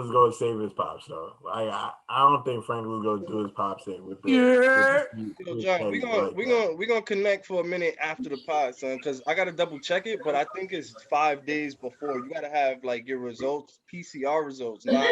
was going to save his pops though. Like I don't think Frank was going to do his pops thing with the. Yeah. Yo, John, we gonna connect for a minute after the pod, son, because I gotta double check it, but I think it's 5 days before. You gotta have like your results, PCR results, not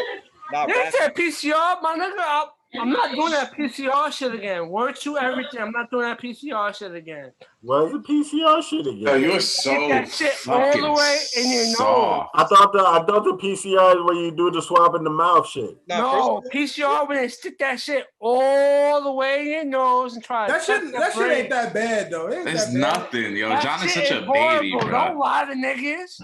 They rapid. said PCR, my nigga. I'm not doing that PCR shit again. Word to everything. I'm not doing that PCR shit again. What's the PCR shit again? Yo, you're so Get that shit all fucking the way in your nose. soft. I thought the PCR is where you do the swab in the mouth shit. No, PCR when they stick that shit all the way in your nose and try that shit ain't that bad though. It's nothing, yo. That John is shit such a horrible. baby, bro. Don't lie to niggas.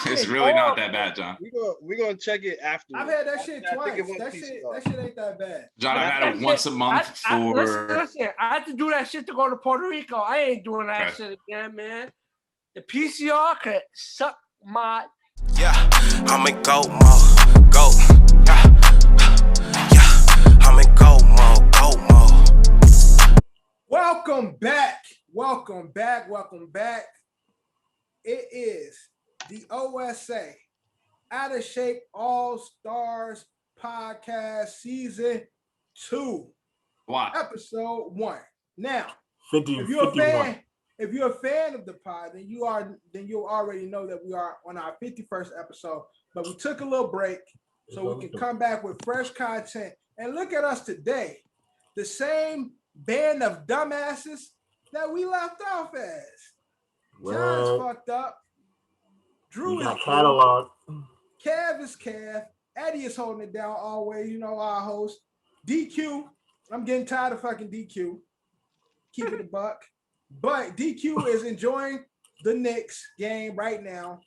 It's really not that bad, John. We gonna check it after. I've had that shit twice. That shit ain't that bad. John, I've had it once a month for. Listen, I had to do that shit to go to Puerto Rico. I ain't doing that shit again, man. The PCR could suck my. Yeah, I'm in go mode, go. Yeah, I'm in go mode. Welcome back. It is the OSA Out of Shape All-Stars podcast season 2. Wow. Episode 1. Now, 50, if you're 51. a fan, if you're a fan of the pod, then you already know that we are on our 51st episode. But we took a little break so we can come back with fresh content. And look at us today. The same band of dumbasses that we left off as. John's fucked up. Drew is catalog. Cav is Cav. Eddie is holding it down always. You know, our host. DQ. I'm getting tired of fucking DQ. Keep it a buck. But DQ is enjoying the Knicks game right now.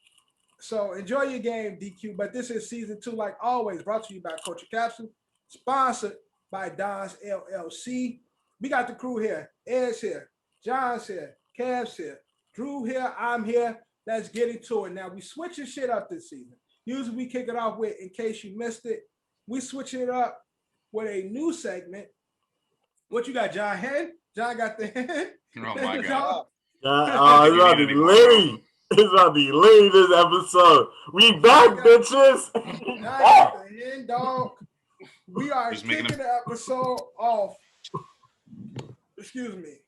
So enjoy your game, DQ. But this is season 2, like always, brought to you by Culture Capsule, sponsored by Don's LLC. We got the crew here. Ed's here. John's here. Cav's here. Drew here. I'm here. Let's get into it. Now, we switching shit up this season. Usually we kick it off with, in case you missed it, we switching it up with a new segment. What you got, John? Head? John got the head. Oh my god. It's about to be litty. It's about to be litty this episode. We back, bitches. John got the head, dog. We are kicking the episode off. Excuse me.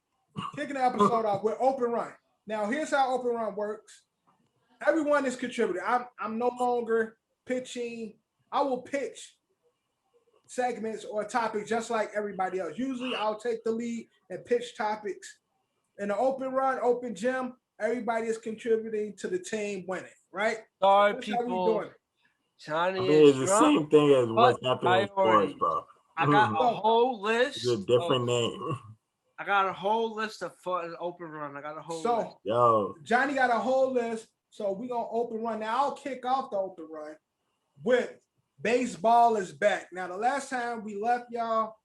Kicking the episode off with Open Run. Now, here's how Open Run works. Everyone is contributing. I'm no longer pitching. I will pitch segments or topics just like everybody else. Usually, I'll take the lead and pitch topics. In the Open Run, Open Gym, everybody is contributing to the team winning, right? Sorry, people. Johnny it's the same thing as what's happening in sports, bro. I got a whole list. It's a different name. I got a whole list of fun Open Run. I got a whole list. Yo. Johnny got a whole list. So we're going to Open Run. Now, I'll kick off the Open Run with baseball is back. Now, the last time we left y'all,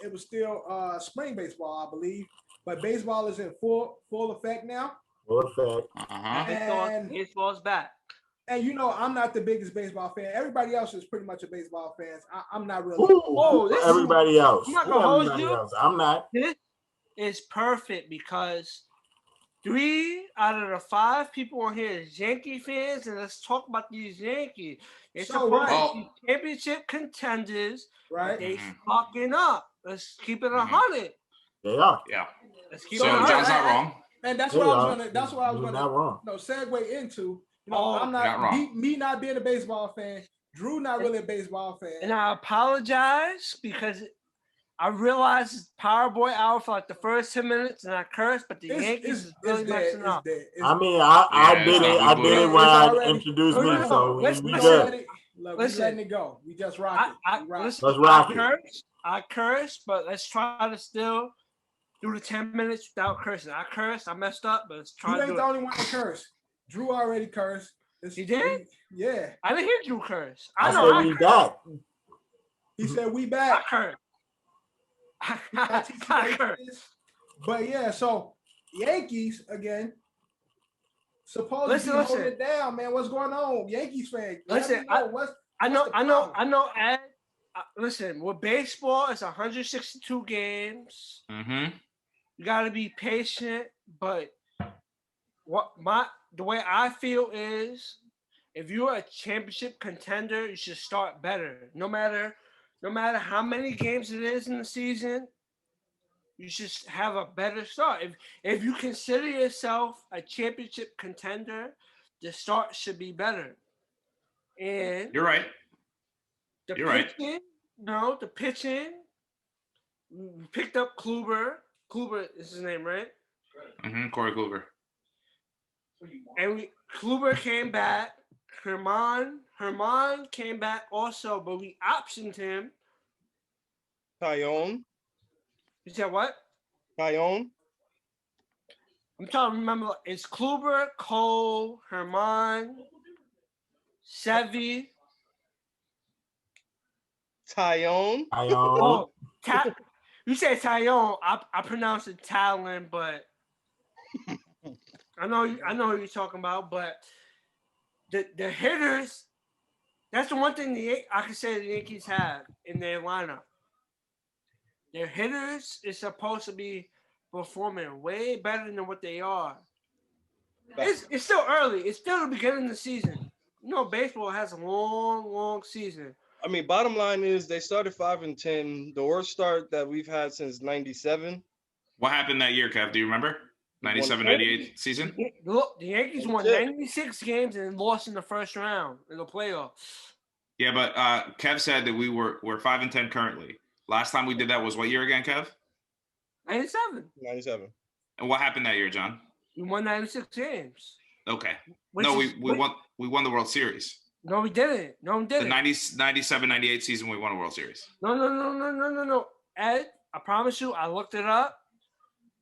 it was still spring baseball, I believe. But baseball is in full effect now. Full effect. And baseball's back. And you know, I'm not the biggest baseball fan. Everybody else is pretty much a baseball fan. I'm not really. Everybody else. I'm not gonna hold you. I'm not. This is perfect because 3 out of the 5 people on here is Yankee fans, and let's talk about these Yankees. They're supposed to be championship contenders. Right. They fucking up. Let's keep it 100. They are. Yeah. Let's keep so it 100. John's not wrong. And that's what I was gonna. That's what I was gonna. Not wrong. Segue into. You know, I'm not me not being a baseball fan. Drew not really a baseball fan. And I apologize because I realized Power Boy hour for like the first 10 minutes, and I cursed. But the Yankees is really messing up. I mean, I did it. I did it when I introduced me. So we good. Look, we letting it go. We just rock it. Let's rock it. I cursed, but let's try to still do the 10 minutes without cursing. I cursed. I messed up, but let's try to do it. You ain't the only one to curse. Drew already cursed. He did? Yeah. I didn't hear Drew curse. I said we back. He said we back. I cursed. But yeah, so Yankees again. Supposed to be holding it down, man. What's going on, Yankees fan? Listen, I know. Ed, listen, with baseball, it's 162 games. Mm-hmm. You got to be patient, but the way I feel is if you're a championship contender, you should start better. No matter how many games it is in the season, you should have a better start. If you consider yourself a championship contender, the start should be better. And you're right. The You're right. pitching, no, the pitching. We picked up Kluber. Kluber is his name, right? Corey Kluber. And Kluber came back. Herman came back also, but we optioned him. Tyone. You said what? Tyone. I'm trying to remember. It's Kluber, Cole, Herman, Sevy. Tyone. Oh, you say Tyone. I pronounce it Talon, but I know who you're talking about. But the hitters, that's the one thing I can say the Yankees have in their lineup. Their hitters is supposed to be performing way better than what they are. It's still early. It's still the beginning of the season. You know, baseball has a long season. I mean, bottom line is they started 5-10, the worst start that we've had since '97. What happened that year, Kev? Do you remember? 97, 98 season? Look, the Yankees won 96 games and lost in the first round in the playoffs. Yeah, but Kev said that we're 5-10 currently. Last time we did that was what year again, Kev? 97. 97. And what happened that year, John? We won 96 games. Okay. We won the World Series. No, we didn't. The 97, 98 season, we won a World Series. No. Ed, I promise you, I looked it up.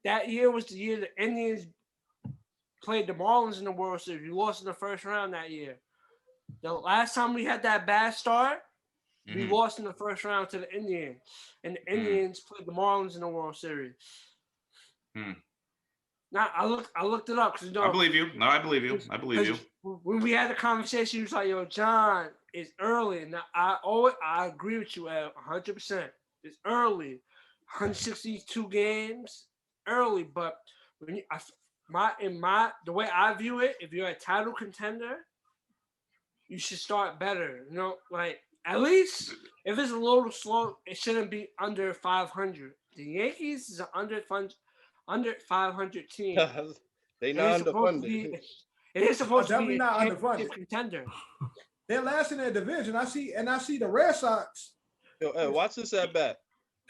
That year was the year the Indians played the Marlins in the World Series. We lost in the first round that year. The last time we had that bad start, we lost in the first round to the Indians. And the Indians played the Marlins in the World Series. Now, I looked it up. Cause, I believe you. No, I believe you. When we had the conversation, you was like, yo, John, it's early. Now, I agree with you at 100%. It's early. 162 games, early. But when the way I view it, if you're a title contender, you should start better. You know, like, at least if it's a little slow, it shouldn't be under 500. The Yankees is an under 500 team. They not underfunded. It is supposed to be not a underfunded contender. They're last in their division. I see the Red Sox. Yo, Ed, watch this at bat.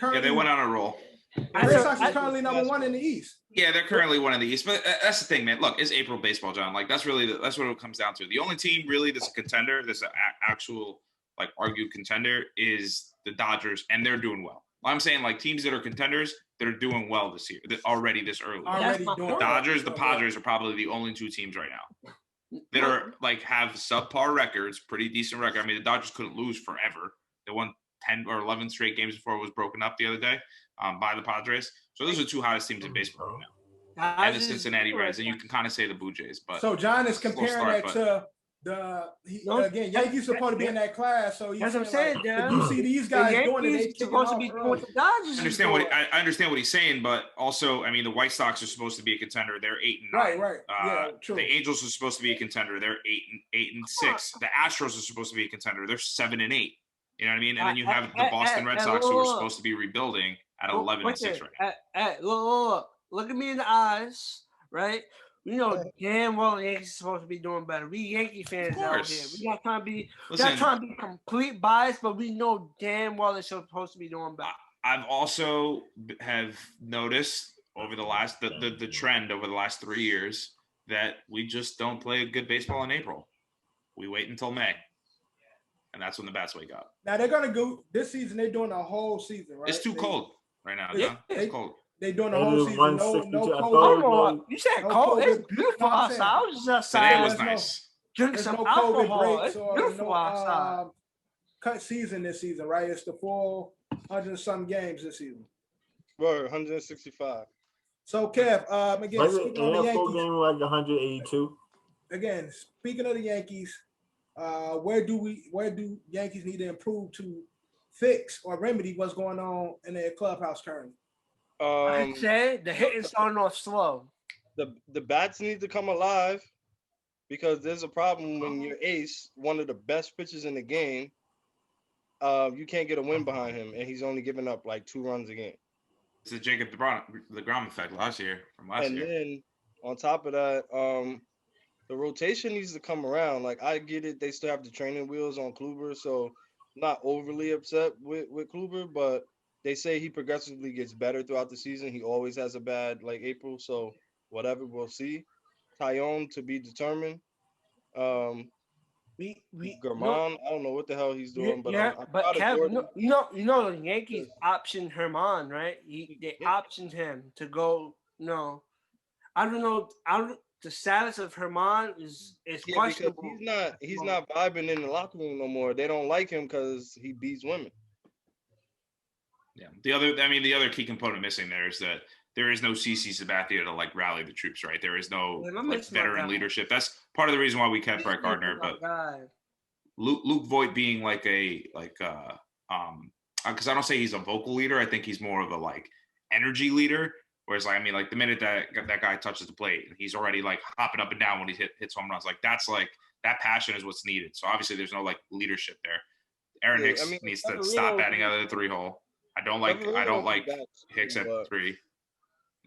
Yeah, they went on a roll. The Red Sox is currently number one in the East. Yeah, they're currently one in the East. But that's the thing, man. Look, it's April baseball, John. Like that's what it comes down to. The only team really that's a contender, that's an actual like argued contender, is the Dodgers, and they're doing well. I'm saying like teams that are contenders that are doing well this year, already this early. The Dodgers, the Padres are probably the only two teams right now that are like have subpar records, pretty decent record. I mean, the Dodgers couldn't lose forever. They won 10 or 11 straight games before it was broken up the other day by the Padres. So those are the two hottest teams in baseball right now. And the Cincinnati Reds, and you can kind of say the Blue Jays. But so John is comparing that to again, Yankees supposed to be in that class. So that's what I'm saying, like, you see these guys doing it, they supposed to be doing what the Dodgers. I understand what he's saying, but also, I mean, the White Sox are supposed to be a contender. They're 8-9. Right. Yeah, true. The Angels are supposed to be a contender. They're 8-6. The Astros are supposed to be a contender. They're 7-8. You know what I mean? And then you have the Boston Red Sox, who are supposed to be rebuilding at 11-6 right now. Look at me in the eyes, right? We know damn well the Yankees are supposed to be doing better. We Yankee fans out here. We not trying to be complete biased, but we know damn well they're supposed to be doing better. I've also have noticed over the last the trend over the last 3 years that we just don't play good baseball in April. We wait until May. And that's when the bats wake up. Now they're gonna go this season. They're doing a whole season, right? It's too cold right now. Yeah, it's cold. They doing the whole season. No COVID. You said cold. It's beautiful outside. I was just outside. Today was nice. Drink some alcohol. It's beautiful outside. Cut season this season, right? It's the full 100-some games this season. Bro, 165. So Kev, again, speaking of the Yankees, game like 182. Again, speaking of the Yankees, where do Yankees need to improve to fix or remedy what's going on in their clubhouse currently? I'd say the hitting starting off slow. The bats need to come alive. because there's a problem when your ace, one of the best pitchers in the game, you can't get a win behind him, and he's only giving up like 2 runs a game. It's the Jacob DeGrom effect from last year. And then on top of that, the rotation needs to come around. Like, I get it, they still have the training wheels on Kluber, so I'm not overly upset with Kluber, but they say he progressively gets better throughout the season. He always has a bad like April, so whatever, we'll see. Tyone to be determined. German, I don't know what the hell he's doing, but but Kevin, you know the Yankees optioned Herman, right? They optioned him to go. No, I don't know. The status of Herman is questionable. He's not vibing in the locker room no more. They don't like him because he beats women. Yeah. The other key component missing there is that there is no CC Sabathia to like rally the troops, right? There is no veteran leadership. That's part of the reason why we kept Brett Gardner, but Luke Voigt being because I don't say he's a vocal leader. I think he's more of a like energy leader. Whereas the minute that guy touches the plate, he's already like hopping up and down when he hits home runs. Like that's like that passion is what's needed. So obviously there's no like leadership there. Aaron Hicks needs to stop batting out of the 3-hole. I don't like Hicks at 3.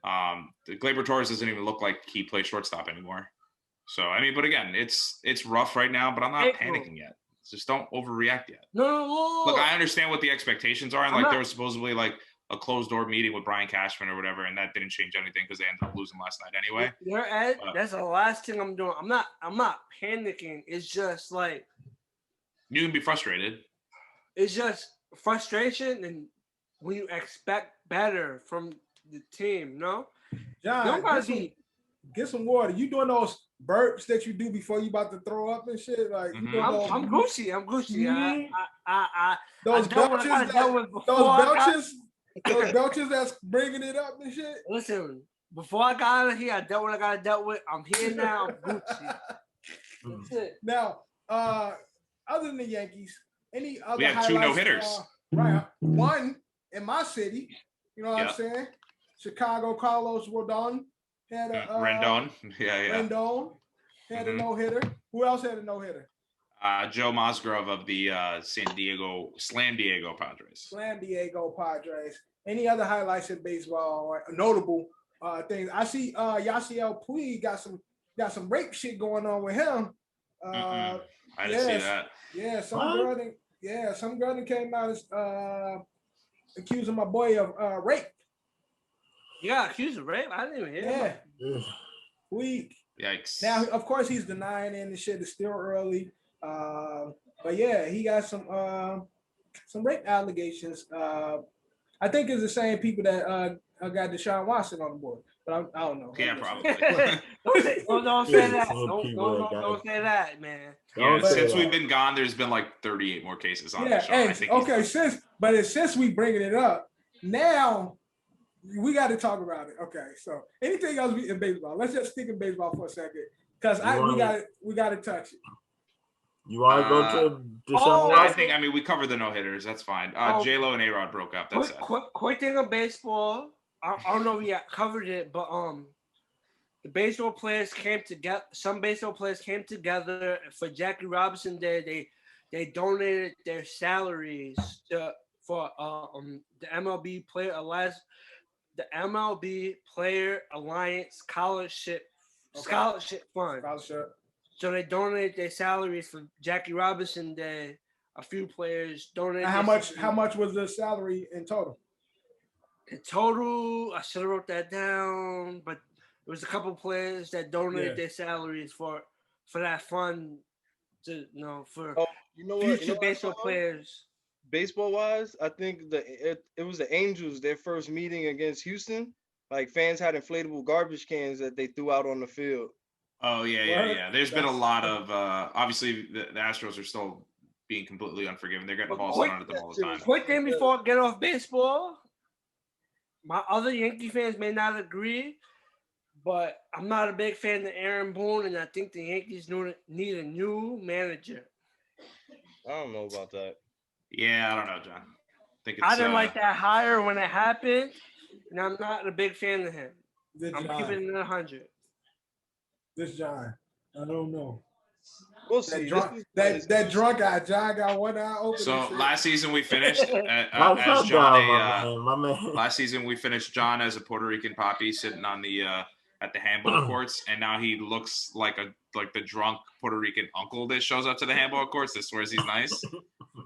The Gleyber Torres doesn't even look like he plays shortstop anymore. So but again, it's rough right now. But I'm not panicking yet. Just don't overreact yet. No. Look, I understand what the expectations are, and there was supposedly like a closed door meeting with Brian Cashman or whatever, and that didn't change anything because they ended up losing last night anyway. That's the last thing I'm doing. I'm not panicking. It's just like you can be frustrated. It's just frustration, and when you expect better from the team, no. John, get some water. You doing those burps that you do before you about to throw up and shit? Like I'm Gucci. Mm-hmm. Those belches that's bringing it up and shit. Listen, before I got out of here, I dealt what I got dealt with. I'm here now. I'm Gucci. That's it. Now, other than the Yankees, any other we have 2 no-hitters. Right. One in my city. You know what I'm saying? Chicago, Carlos Rodon had a Rendon. Rendon had a no-hitter. Who else had a no-hitter? Joe Musgrove of the Slam Diego Padres. Slam Diego Padres. Any other highlights in baseball or notable things? I see Yasiel Puig got some rape shit going on with him. I didn't see that. Yeah, some girl that came out accusing my boy of rape. You got accused of rape? I didn't even hear that. Weak. Yikes. Now, of course, he's denying it, and the shit is still early. But yeah, he got some rape allegations. I think it's the same people that got Deshaun Watson on the board, but I don't know. Yeah, probably. Don't say that. Don't say that, man. Yeah, since we've been gone, there's been like 38 more cases on the show. Since we bringing it up, now we got to talk about it. Okay, so anything else in baseball? Let's just stick in baseball for a second, because we got to touch it. You want to go to Deshaun Watson? We covered the no-hitters. That's fine. J-Lo and A-Rod broke up. That's it. Quick thing of baseball. I don't know if we covered it, but the baseball players came together. Some baseball players came together for Jackie Robinson Day. They donated their salaries for the MLB Player Alliance Scholarship Fund. So they donated their salaries for Jackie Robinson Day. A few players donated. How much was the salary in total? In total, I should have wrote that down, but there was a couple players that donated their salaries for that fund to for future baseball players. Baseball wise, I think it was the Angels, their first meeting against Houston. Like, fans had inflatable garbage cans that they threw out on the field. Oh yeah. There's been a lot of obviously the Astros are still being completely unforgiving. They're getting balls thrown at them all the time. Quick thing before I get off baseball. My other Yankee fans may not agree, but I'm not a big fan of Aaron Boone, and I think the Yankees need a new manager. I don't know about that. Yeah, I don't know, John. I didn't like that hire when it happened, and I'm not a big fan of him. I'm keeping it 100. This John. I don't know. We'll see. That drunk guy, John got one eye open. So last season we finished Calm as down, John. my man. Last season we finished John as a Puerto Rican poppy sitting on the at the handball courts, and now he looks like the drunk Puerto Rican uncle that shows up to the handball courts that swears he's nice.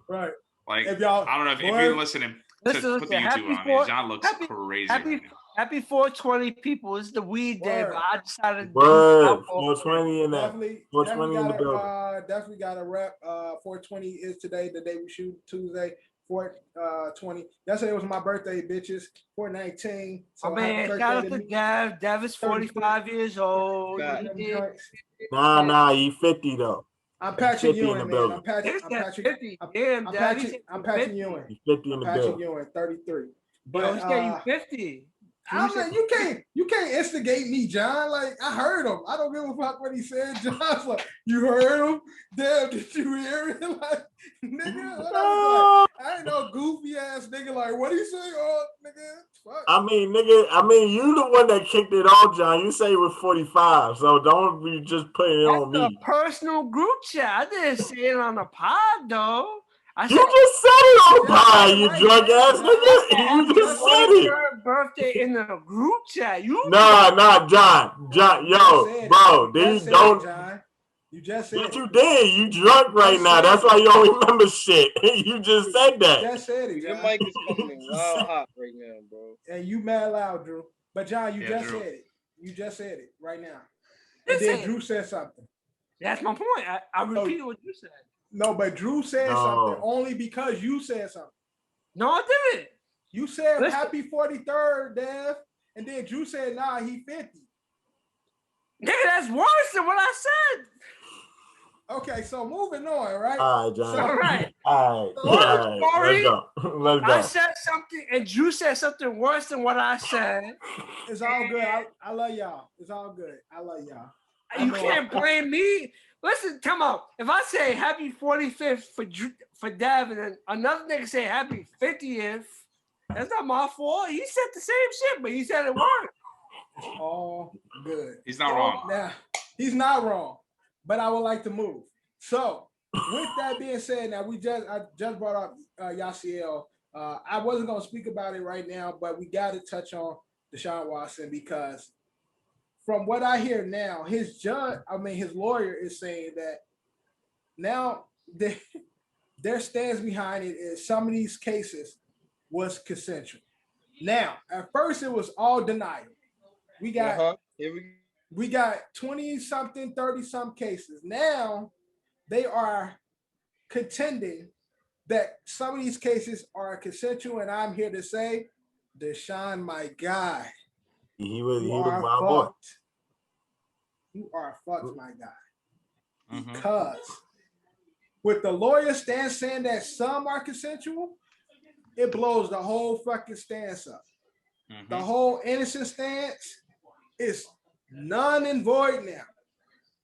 Right. Like If y'all, I don't know if you're listening. Listen, Put the YouTube on. John looks crazy. Happy 420 people. It's the weed day, but I decided to Word. 420 in that. 420 in the building. Definitely got a rep. 420 is today, the day we shoot, Tuesday. 420. Yesterday was my birthday, bitches. 419. So man, shout out to Dev. Dev is 45 years old. Nah, he 50 though. I'm patching you in, man. I'm patching you in. He's 50 in the building. You in 33. But he's getting 50. I'm like, you can't instigate me, John. Like, I heard him. I don't give a fuck what he said. John's like, you heard him? Damn, did you hear it? Like, nigga, like, I ain't no goofy ass nigga. Like, what he say? Oh, nigga, fuck. I mean, you the one that kicked it off, John. You say it was 45, so don't be just putting it on me. That's a personal group chat. I didn't say it on the pod, though. You just said it on pie, you drunk ass nigga. You just said it. Your birthday in the group chat. Nah, John, yo, bro, you don't. John. You just said it. You did. You drunk right now. That's why you don't remember shit. You just said that. You just said it, John. Your mic is coming loud hot right now, bro. And you mad loud, Drew. But John, you just said it. You just said it right now. And then Drew said something. That's my point. I repeated what you said. No, but Drew said something only because you said something. No, I didn't. You said happy 43rd, Dev, and then Drew said, nah, he 50. Nigga, that's worse than what I said. Okay, so moving on, right? All right, John. All right. All right. Let's go. I said something, and Drew said something worse than what I said. It's all good. I love y'all. It's all good. I love y'all. You can't blame me. Listen, come on. If I say happy 45th for Dev, and then another nigga say happy 50th, that's not my fault. He said the same shit, but he said it worked. All good. He's not wrong. Now, he's not wrong, but I would like to move. So, with that being said, now I just brought up Yasiel. I wasn't gonna speak about it right now, but we got to touch on Deshaun Watson because from what I hear now, his lawyer is saying that now their stance behind it is some of these cases was consensual. Now, at first it was all denial. We got 20-something, 30-some cases. Now they are contending that some of these cases are consensual, and I'm here to say, Deshaun, my guy. He was my boy. You are fucked, my guy. Because with the lawyer stance saying that some are consensual, it blows the whole fucking stance up. The whole innocent stance is none and void now.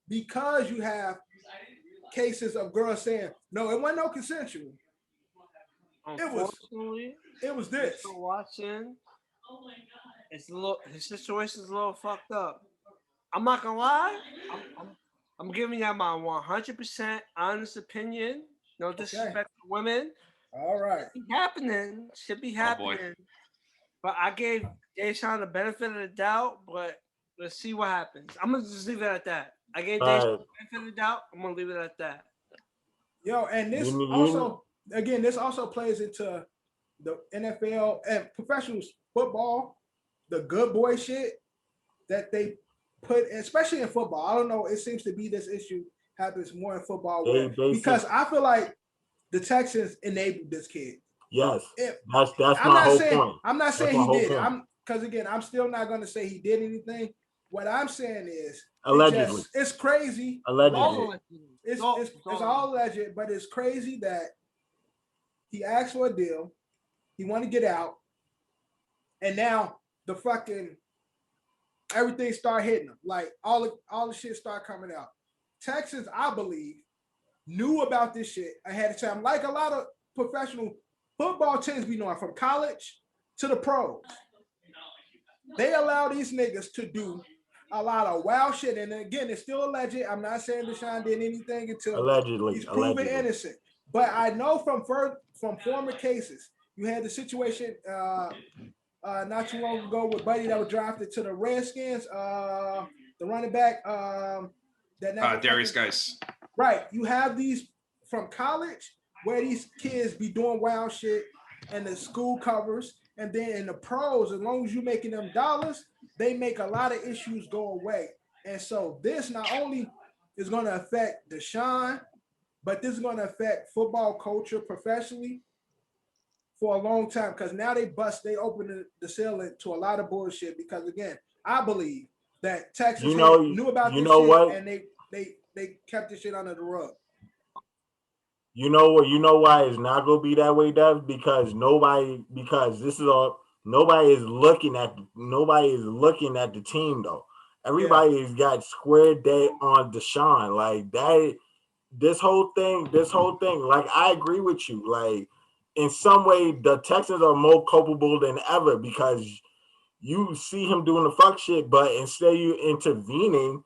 Because you have cases of girls saying, no, it wasn't no consensual. It was this. Watching. His situation's a little fucked up. I'm not gonna lie. I'm giving you my 100% honest opinion. No disrespect to women. All right. Should be happening. But I gave Deshaun the benefit of the doubt, but let's see what happens. I'm gonna just leave it at that. I gave Deshaun the benefit of the doubt. I'm gonna leave it at that. Yo, and this also plays into the NFL and professional football, the good boy shit that they put, especially in football. I don't know. It seems to be this issue happens more in football because I feel like the Texans enabled this kid. Yes, that's my whole point. I'm not saying he did. I'm still not going to say he did anything. What I'm saying is allegedly. It's crazy. Allegedly. It's all alleged, but it's crazy that he asked for a deal. He wanted to get out. And now the fucking everything start hitting him. Like all the shit start coming out. Texans, I believe, knew about this shit ahead of time. Like a lot of professional football teams be knowing from college to the pros. They allow these niggas to do a lot of wild shit. And again, it's still alleged. I'm not saying Deshaun did anything until allegedly he's proven innocent. But I know from former cases, you had the situation not too long ago with Buddy that was drafted to the Redskins, the running back that Darius Geis. Right. You have these from college where these kids be doing wild shit and the school covers, and then in the pros, as long as you're making them dollars, they make a lot of issues go away. And so this not only is going to affect Deshaun, but this is going to affect football culture professionally for a long time, because now they open the ceiling to a lot of bullshit. Because again, I believe that Texas knew about this shit and they kept this shit under the rug. You know what? You know why it's not gonna be that way, Dev? Because nobody is looking at the team though. Everybody's got square day on Deshaun. Like that, this whole thing, like I agree with you. Like in some way, the Texans are more culpable than ever because you see him doing the fuck shit, but instead of you intervening,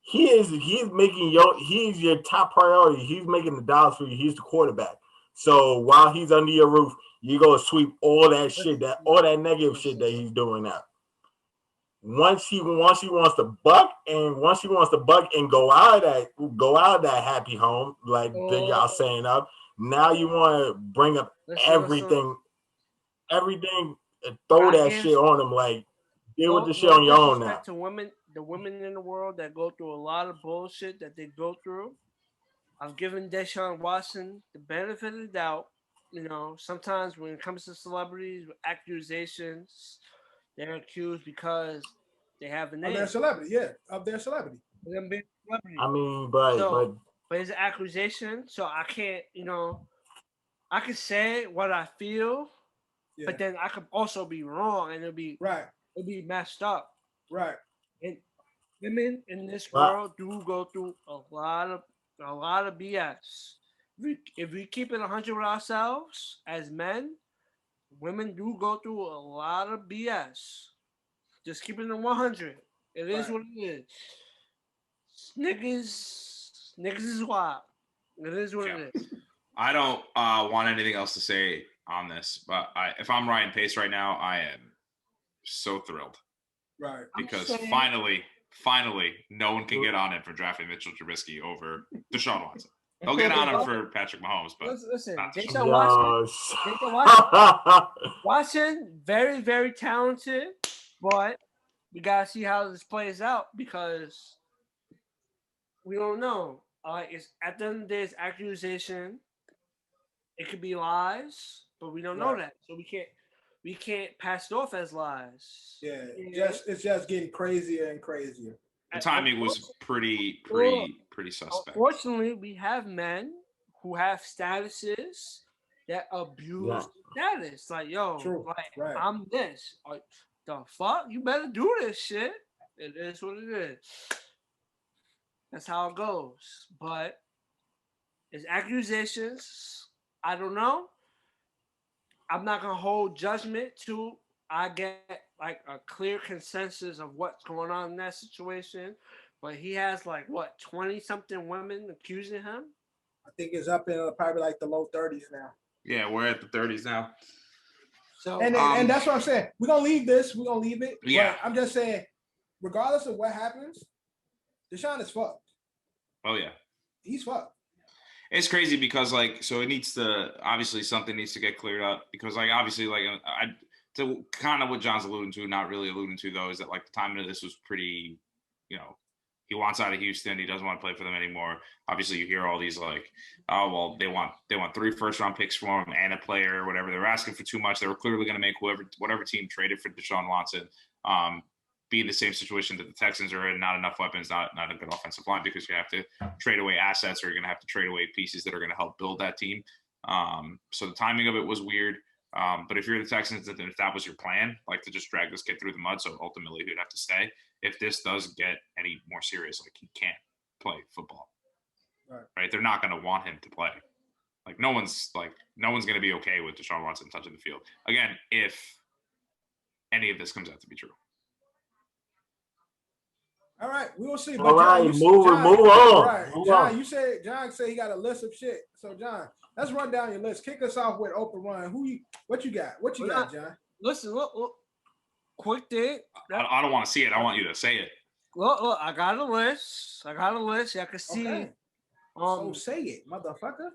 he's your top priority. He's making the dollars for you. He's the quarterback. So while he's under your roof, you go sweep all that shit, all that negative shit that he's doing now. Once he wants to buck and go out of that happy home, like y'all saying up. Now you want to bring up everything, throw that shit on him, like deal with the shit on your own now. The women in the world that go through a lot of bullshit that they go through, I've given Deshaun Watson the benefit of the doubt. You know, sometimes when it comes to celebrities with accusations, they're accused because they have a name. Of their celebrity, of their celebrity. Them being celebrity. I mean, but it's an accusation, so I can't, I can say what I feel, but then I could also be wrong, and it'll be messed up. Right. And women in this world do go through a lot of BS. If we keep it 100 with ourselves as men, women do go through a lot of BS. Just keeping it 100. It is what it is. Niggas is wild. It is what it is. I don't want anything else to say on this, but if I'm Ryan Pace right now, I am so thrilled. Right. Because finally, no one can get on it for drafting Mitchell Trubisky over Deshaun Watson. They'll get on him for Patrick Mahomes, but listen, Deshaun Watson, very, very talented, but we gotta see how this plays out because we don't know. It's at the end of the day, it's accusation. It could be lies, but we don't know that, so we can't pass it off as lies. Yeah, it's just getting crazier and crazier. The timing was pretty suspect. Unfortunately, we have men who have statuses that abuse status. Like, I'm this. Like, the fuck? You better do this shit. It is what it is. That's how it goes. But it's accusations. I don't know. I'm not gonna hold judgment till I get like a clear consensus of what's going on in that situation. But he has 20-something women accusing him. I think it's up in probably like the low 30s now. Yeah, we're at the 30s now. So and that's what I'm saying. We're gonna leave this. We're gonna leave it. Yeah. But I'm just saying, regardless of what happens, Deshaun is fucked. Oh yeah. He's fucked. It's crazy because it needs to obviously something needs to get cleared up because obviously to kind of what John's alluding to, not really alluding to though, is that the timing of this was pretty, he wants out of Houston. He doesn't want to play for them anymore. Obviously you hear all these they want 3 first-round picks for him and a player or whatever. They're asking for too much. They were clearly going to make whatever team traded for Deshaun Watson be in the same situation that the Texans are in, not enough weapons, not a good offensive line because you have to trade away assets or you're going to have to trade away pieces that are going to help build that team. So the timing of it was weird. But if you're the Texans, if that was your plan, to just drag this kid through the mud, so ultimately he'd have to stay. If this does get any more serious, he can't play football, right? They're not going to want him to play. No one's going to be okay with Deshaun Watson touching the field again if any of this comes out to be true. All right, we will see. But All right, move on. Right, Move John, on. John said he got a list of shit. So John, let's run down your list. Kick us off with Oprah Run. What you got? What you got, John? Listen, look, quick thing. I don't want to see it. I want you to say it. Look, I got a list. I can see. Okay. So say it, motherfucker.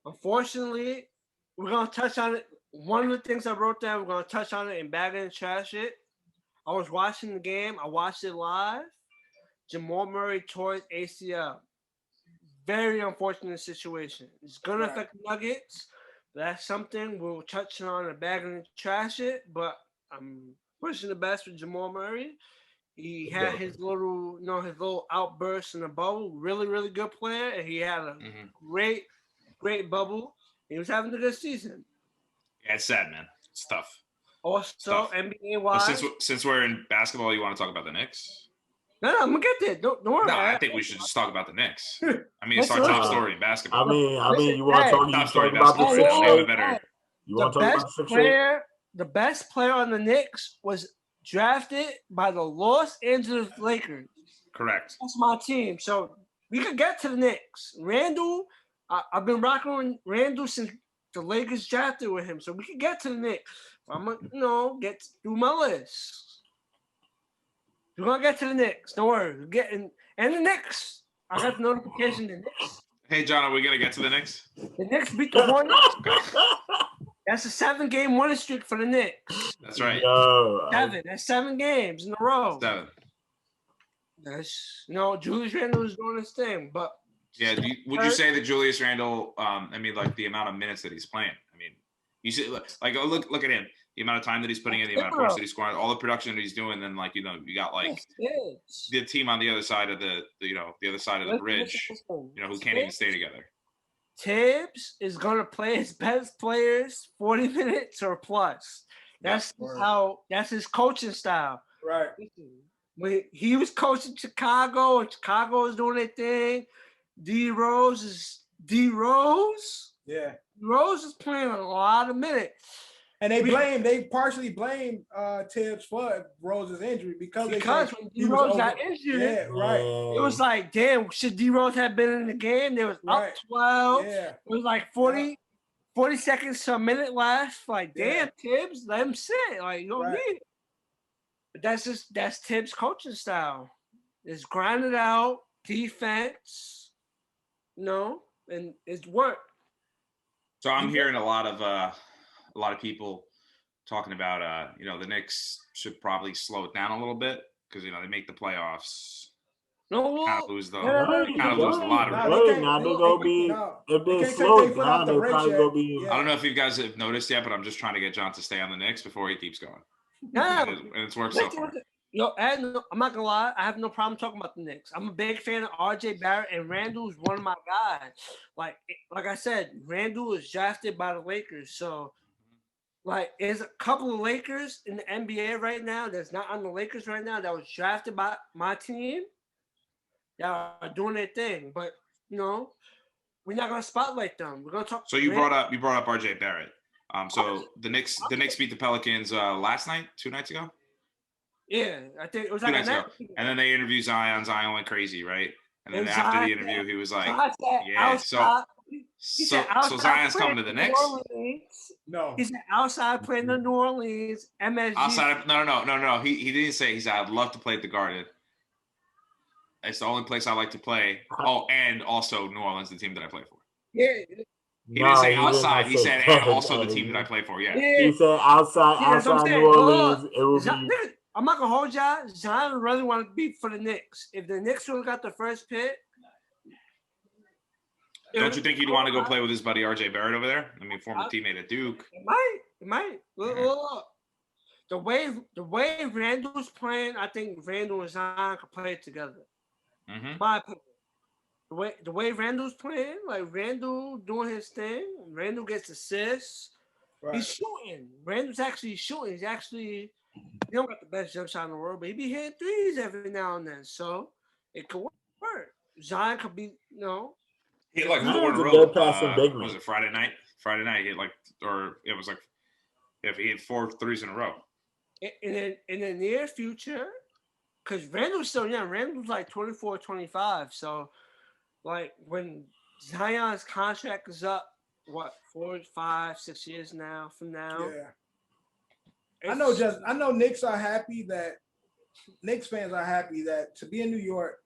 Unfortunately, we're gonna touch on it. One of the things I wrote down, we're gonna touch on it and bag it and trash it. I was watching the game. I watched it live. Jamal Murray tore his ACL. Very unfortunate situation. It's gonna affect the Nuggets. That's something we'll touch on and bag it and trash it. But I'm wishing the best for Jamal Murray. He had his little outburst in the bubble. Really, really good player, and he had a great bubble. He was having a good season. Yeah, it's sad, man. It's tough. Also, NBA wise, since we're in basketball, you want to talk about the Knicks? No, I'm gonna get there. Don't worry. No, I think we should just talk about the Knicks. I mean, it's our top story in basketball. I mean, you want to talk about the Sixers? You want to talk about the Sixers? The best player on the Knicks was drafted by the Los Angeles Lakers. Correct. That's my team. So we could get to the Knicks. Randall, I've been rocking with Randall since the Lakers drafted with him. So we could get to the Knicks. I'm gonna, get through my list. We're gonna get to the Knicks. Don't worry. We're getting and the Knicks. I got the notification. The Knicks. Hey, John, are we gonna get to the Knicks? The Knicks beat the Hornets. That's a 7-game winning streak for the Knicks. That's right. That's 7 games in a row. 7. That's Julius Randle is doing his thing, but yeah. Would you say that Julius Randle? Like the amount of minutes that he's playing. I mean, you see, look at him. The amount of time that he's putting in, the amount of points that he's scoring, all the production that he's doing, then you got the team on the other side of the other side of the bridge, who can't even stay together. Tibbs is gonna play his best players 40 minutes or plus. That's that's his coaching style. Right. When he was coaching Chicago and Chicago is doing their thing, D-Rose. Yeah. Rose is playing a lot of minutes. And they partially blame Tibbs for Rose's injury because when D-Rose got injured, it was like, damn, should D-Rose have been in the game? They was up 12. Yeah. It was like 40 seconds to a minute left. Like, damn, Tibbs, let him sit. Like, you don't need it. But that's Tibbs' coaching style. It's grind it out, defense, and it's work. So I'm hearing a lot of people talking about, the Knicks should probably slow it down a little bit because, they make the playoffs. Kind of lose the lottery. If they slow it down, they'll probably go be. I don't know if you guys have noticed yet, but I'm just trying to get John to stay on the Knicks before he keeps going. And it's worked so far. I'm not gonna lie. I have no problem talking about the Knicks. I'm a big fan of RJ Barrett, and Randall's one of my guys. Like I said, Randall was drafted by the Lakers, so. There's a couple of Lakers in the NBA right now that's not on the Lakers right now that was drafted by my team that are doing their thing. But, we're not going to spotlight them. We're going to talk. So you brought up RJ Barrett. So the Knicks beat the Pelicans last night, 2 nights ago? Yeah, I think it was 2 nights ago. And then they interviewed Zion. Zion went crazy, right? And then after the interview, he was like, yeah, so Zion's coming to the Knicks? No. He said outside playing the New Orleans, MSG. Outside, no. He didn't say. He said, I'd love to play at the Garden. It's the only place I like to play. Oh, and also New Orleans, the team that I play for. Yeah. He didn't say outside. He said, and also the team that I play for. Yeah. He said outside New Orleans. It will be. I'm not going to hold y'all. Zion really want to be for the Knicks. If the Knicks would have got the first pick. Don't you think he'd want to go play with his buddy RJ Barrett over there? I mean, former teammate at Duke. It might. Look. The way Randall's playing, I think Randall and Zion could play together. Mm-hmm. My opinion. The way Randall's playing, like Randall doing his thing, Randall gets assists. Right. He's shooting. Randall's actually shooting. He don't got the best jump shot in the world, but he be hitting threes every now and then. So it could work. Zion could be, He hit 4 in a row. Was it Friday night? Friday night, he hit 4 threes in a row. In the near future, because Randall's still young. Randall's like 24, 25. So, like, when Zion's contract is up, what, 4, 5, 6 years now from now? Yeah. I know Knicks fans are happy that to be in New York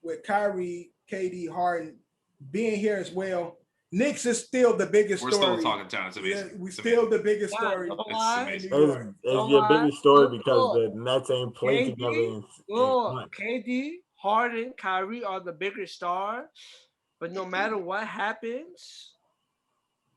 with Kyrie, KD, Harden being here as well. Knicks is still the biggest story. We're still talking town. It's amazing. Yeah, we're still the biggest story. It's amazing. It's your biggest story because the Nets ain't played together in months. KD, Harden, Kyrie are the bigger stars, but no matter what happens,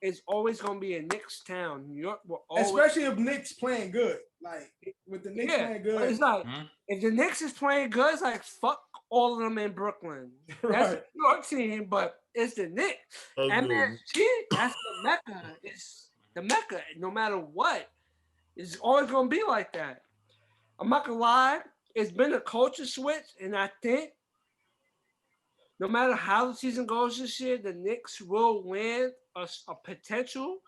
it's always gonna be a Knicks town. New York will always, especially if Knicks playing good. Like with the Knicks playing good, it's like if the Knicks is playing good, it's like fuck all of them in Brooklyn. That's a New York team, but it's the Knicks. MSG, that's the Mecca. It's the Mecca. No matter what, it's always gonna be like that. I'm not gonna lie. It's been a culture switch, and I think no matter how the season goes this year, the Knicks will land a potential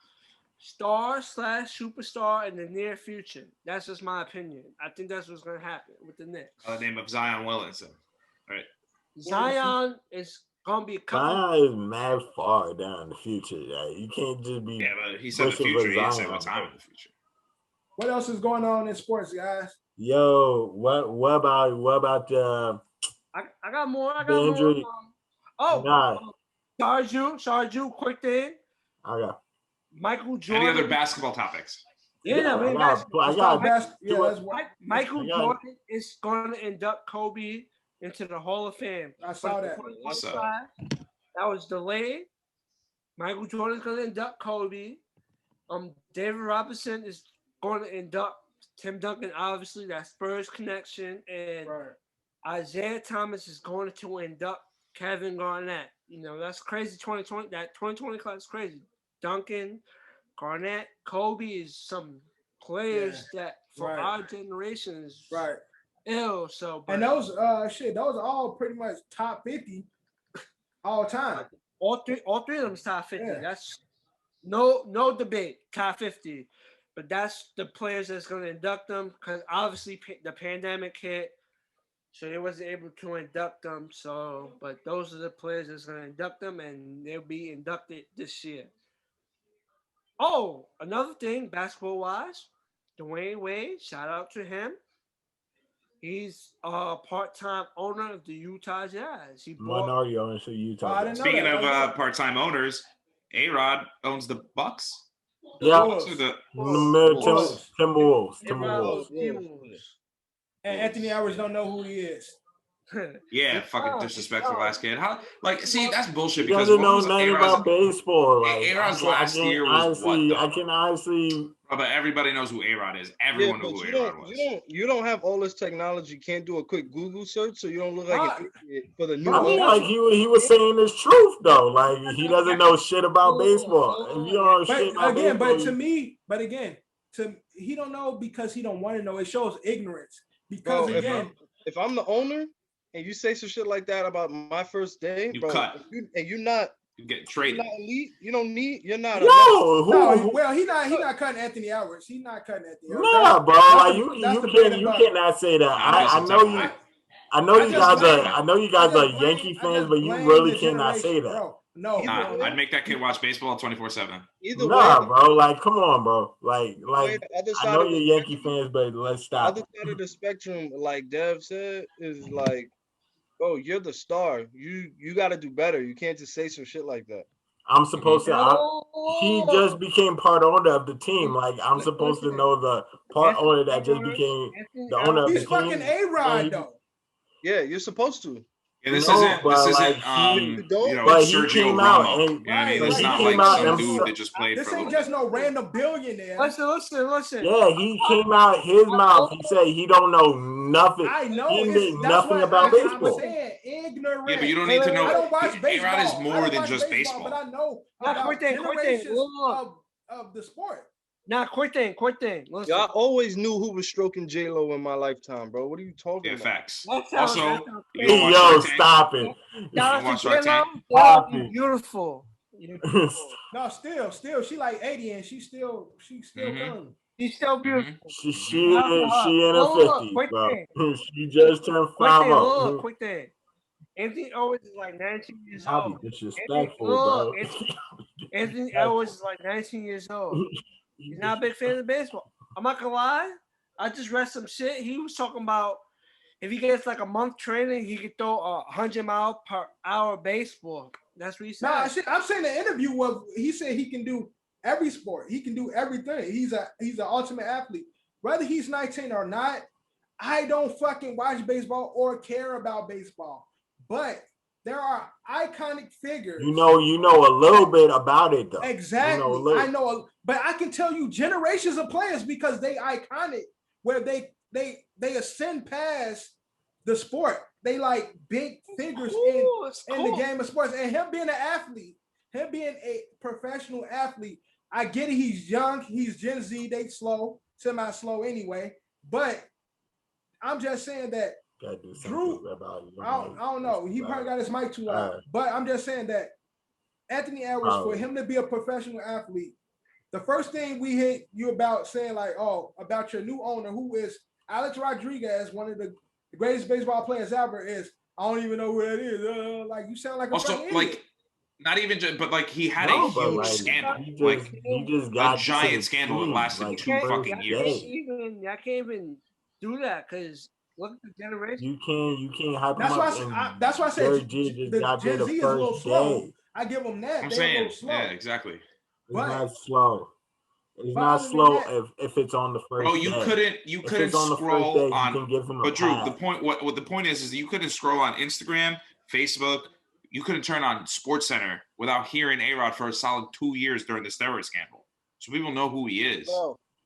star/superstar in the near future. That's just my opinion. I think that's what's going to happen with the Knicks. The name of Zion Williamson. Right. Zion is going to be a couple. Zion is mad far down in the future. Like, you can't just be. Yeah, but he said the future. He didn't say what time in the future. What else is going on in sports, guys? Yo, what about the? I got more. I the got injury. more. Sharju, quick thing. I got. Michael Jordan. Any other basketball topics? Michael Jordan is going to induct Kobe into the Hall of Fame. I saw that. That was delayed. Michael Jordan is going to induct Kobe. David Robinson is going to induct Tim Duncan, obviously, that Spurs connection. And Isaiah Thomas is going to induct Kevin Garnett. You know, that's crazy. 2020, that 2020 class is crazy. Duncan, Garnett, Kobe is some players that for our generation is ill. So, and those those are all pretty much top 50 all time. All three of them is top 50. Yeah. That's no debate. Top 50. But that's the players that's going to induct them because obviously the pandemic hit. So they wasn't able to induct them. So, but those are the players that's going to induct them, and they'll be inducted this year. Oh, another thing, basketball-wise, Dwayne Wade, shout out to him. He's a part-time owner of the Utah Jazz. Minority owner of Utah. Speaking of part-time owners, A-Rod owns the Bucks. Yeah, Timberwolves. And Anthony Edwards don't know who he is. Yeah, fucking disrespectful last kid. How? Like, see, that's bullshit. Because he doesn't know nothing about baseball. Like, A-Rod's last year was what? I can honestly. But everybody knows who A-Rod is. Everyone knew who A-Rod was. You don't have all this technology. You can't do a quick Google search, so you don't look like an idiot for the new. I mean, like he was saying his truth though. Like he doesn't know shit about baseball. If you don't know shit about baseball, he don't know because he don't want to know. It shows ignorance. Because if I'm the owner and you say some shit like that about my first day, you bro, cut. You get traded. You're not elite. You don't need. You're not. Well, he's not cutting Anthony Edwards. He's not cutting Anthony Edwards. Nah, bro. Like you cannot say that. I know you guys are Yankee fans, but you really cannot say that. Bro, no, I'd make that kid watch baseball 24/7. Nah, bro. Like, come on, bro. Like, I know you're Yankee fans, but let's stop. The other side of the spectrum, like Dev said, is like, bro, you're the star. You got to do better. You can't just say some shit like that. I'm supposed to. He just became part owner of the team. Like, I'm supposed to know the part owner that just became the owner of the team. He's fucking A-Rod, though. Yeah, you're supposed to. Yeah, this isn't Sergio Ramos. It's not like some dude that just played. This ain't just no random billionaire. Listen. Yeah, he came out his mouth. He said he don't know nothing. I know. He knew nothing about baseball. I'm saying ignorant. Yeah, but you don't need to know. I don't watch baseball. A-Rod is more than just baseball. But I know about generations of the sport. Now, quick thing. Listen. Y'all always knew who was stroking J-Lo in my lifetime, bro. What are you talking about? Facts. Stop it. Beautiful. No, still, she like 80 and she's still killing. She's still beautiful. She in her 50s, bro. She just turned 5 Quick thing. Anthony Owens is like 19 years I'll old. be disrespectful, bro. Anthony Owens is like 19 years old. He's not a big fan of baseball. I'm not gonna lie. I just read some shit. He was talking about if he gets like a month training, he could throw a 100-mile-per-hour baseball. That's what he said. Nah, I'm saying the interview was he said he can do every sport. He can do everything. He's an ultimate athlete. Whether he's 19 or not, I don't fucking watch baseball or care about baseball. But there are iconic figures. You know a little bit about it though. Exactly. I know, but I can tell you generations of players because they iconic where they ascend past the sport. They like big figures in the game of sports. And him being an athlete, him being a professional athlete, I get it. He's young. He's Gen Z. They slow, semi-slow anyway. But I'm just saying that Drew, I don't know. He probably got his mic too loud. But I'm just saying that Anthony Edwards, for him to be a professional athlete, the first thing we hit you about saying like, oh, about your new owner, who is Alex Rodriguez, one of the greatest baseball players ever, is I don't even know who that is. Like you sound like a also fucking like idiot. not even just, but like he had a huge scandal, he just got a giant scandal that lasted like 2 fucking years. I can't even do that because look at the generation. You can't hype him up. That's why I said the Gen Z is a little slow. I give them that. I'm They're saying, a little slow. yeah, exactly. It's not slow. It's not slow if it's on the first. Bro, you couldn't scroll on. You can give him but Drew, pass. the point what the point is that you couldn't scroll on Instagram, Facebook. You couldn't turn on SportsCenter without hearing A-Rod for a solid 2 years during the steroid scandal. So people know who he is.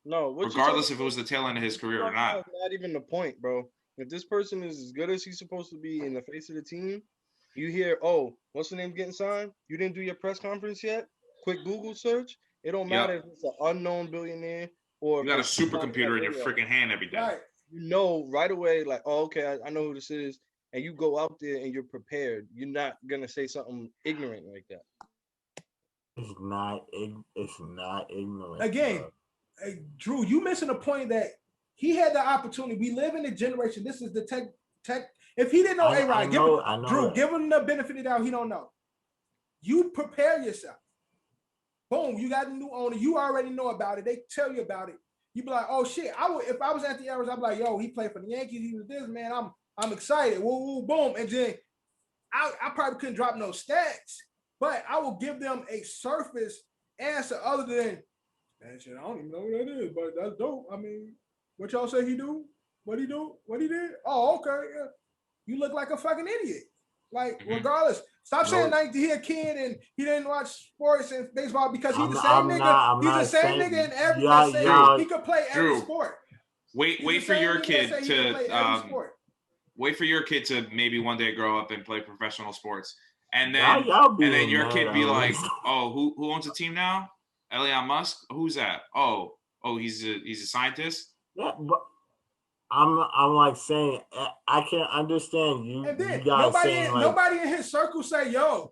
No. Regardless if it was the tail end of his career or not. That's not even the point, bro. If this person is as good as he's supposed to be in the face of the team, you hear, oh, what's the name getting signed? You didn't do your press conference yet? Quick Google search. It don't matter if it's an unknown billionaire or you got a supercomputer in your freaking hand every day. Right. You know right away, like, oh, okay, I know who this is. And you go out there and you're prepared. You're not gonna say something ignorant like that. It's not ignorant. Again, Drew, you missing the point that he had the opportunity. We live in a generation. This is the tech. If he didn't know A-Rod, give him the benefit of the doubt. He don't know. You prepare yourself. Boom, you got a new owner. You already know about it. They tell you about it. You be like, oh shit. If I was at the Edwards, I'd be like, yo, he played for the Yankees. He was this, man. I'm excited. Woo, boom. And then I probably couldn't drop no stats, but I will give them a surface answer other than, man, shit, I don't even know who that is, but that's dope. I mean, what y'all say he do? What he do? What he did? Oh, okay. Yeah. You look like a fucking idiot. Like, regardless. Stop saying like he a kid and he didn't watch sports and baseball because he's the same nigga. He's the same nigga in every sport. He could play every sport. Wait for your kid to wait for your kid to maybe one day grow up and play professional sports. And then your kid be like, oh, who owns the team now? Elon Musk? Who's that? Oh, he's a scientist? Yeah, but I'm like saying I can't understand you. And then you guys nobody in his circle say, yo,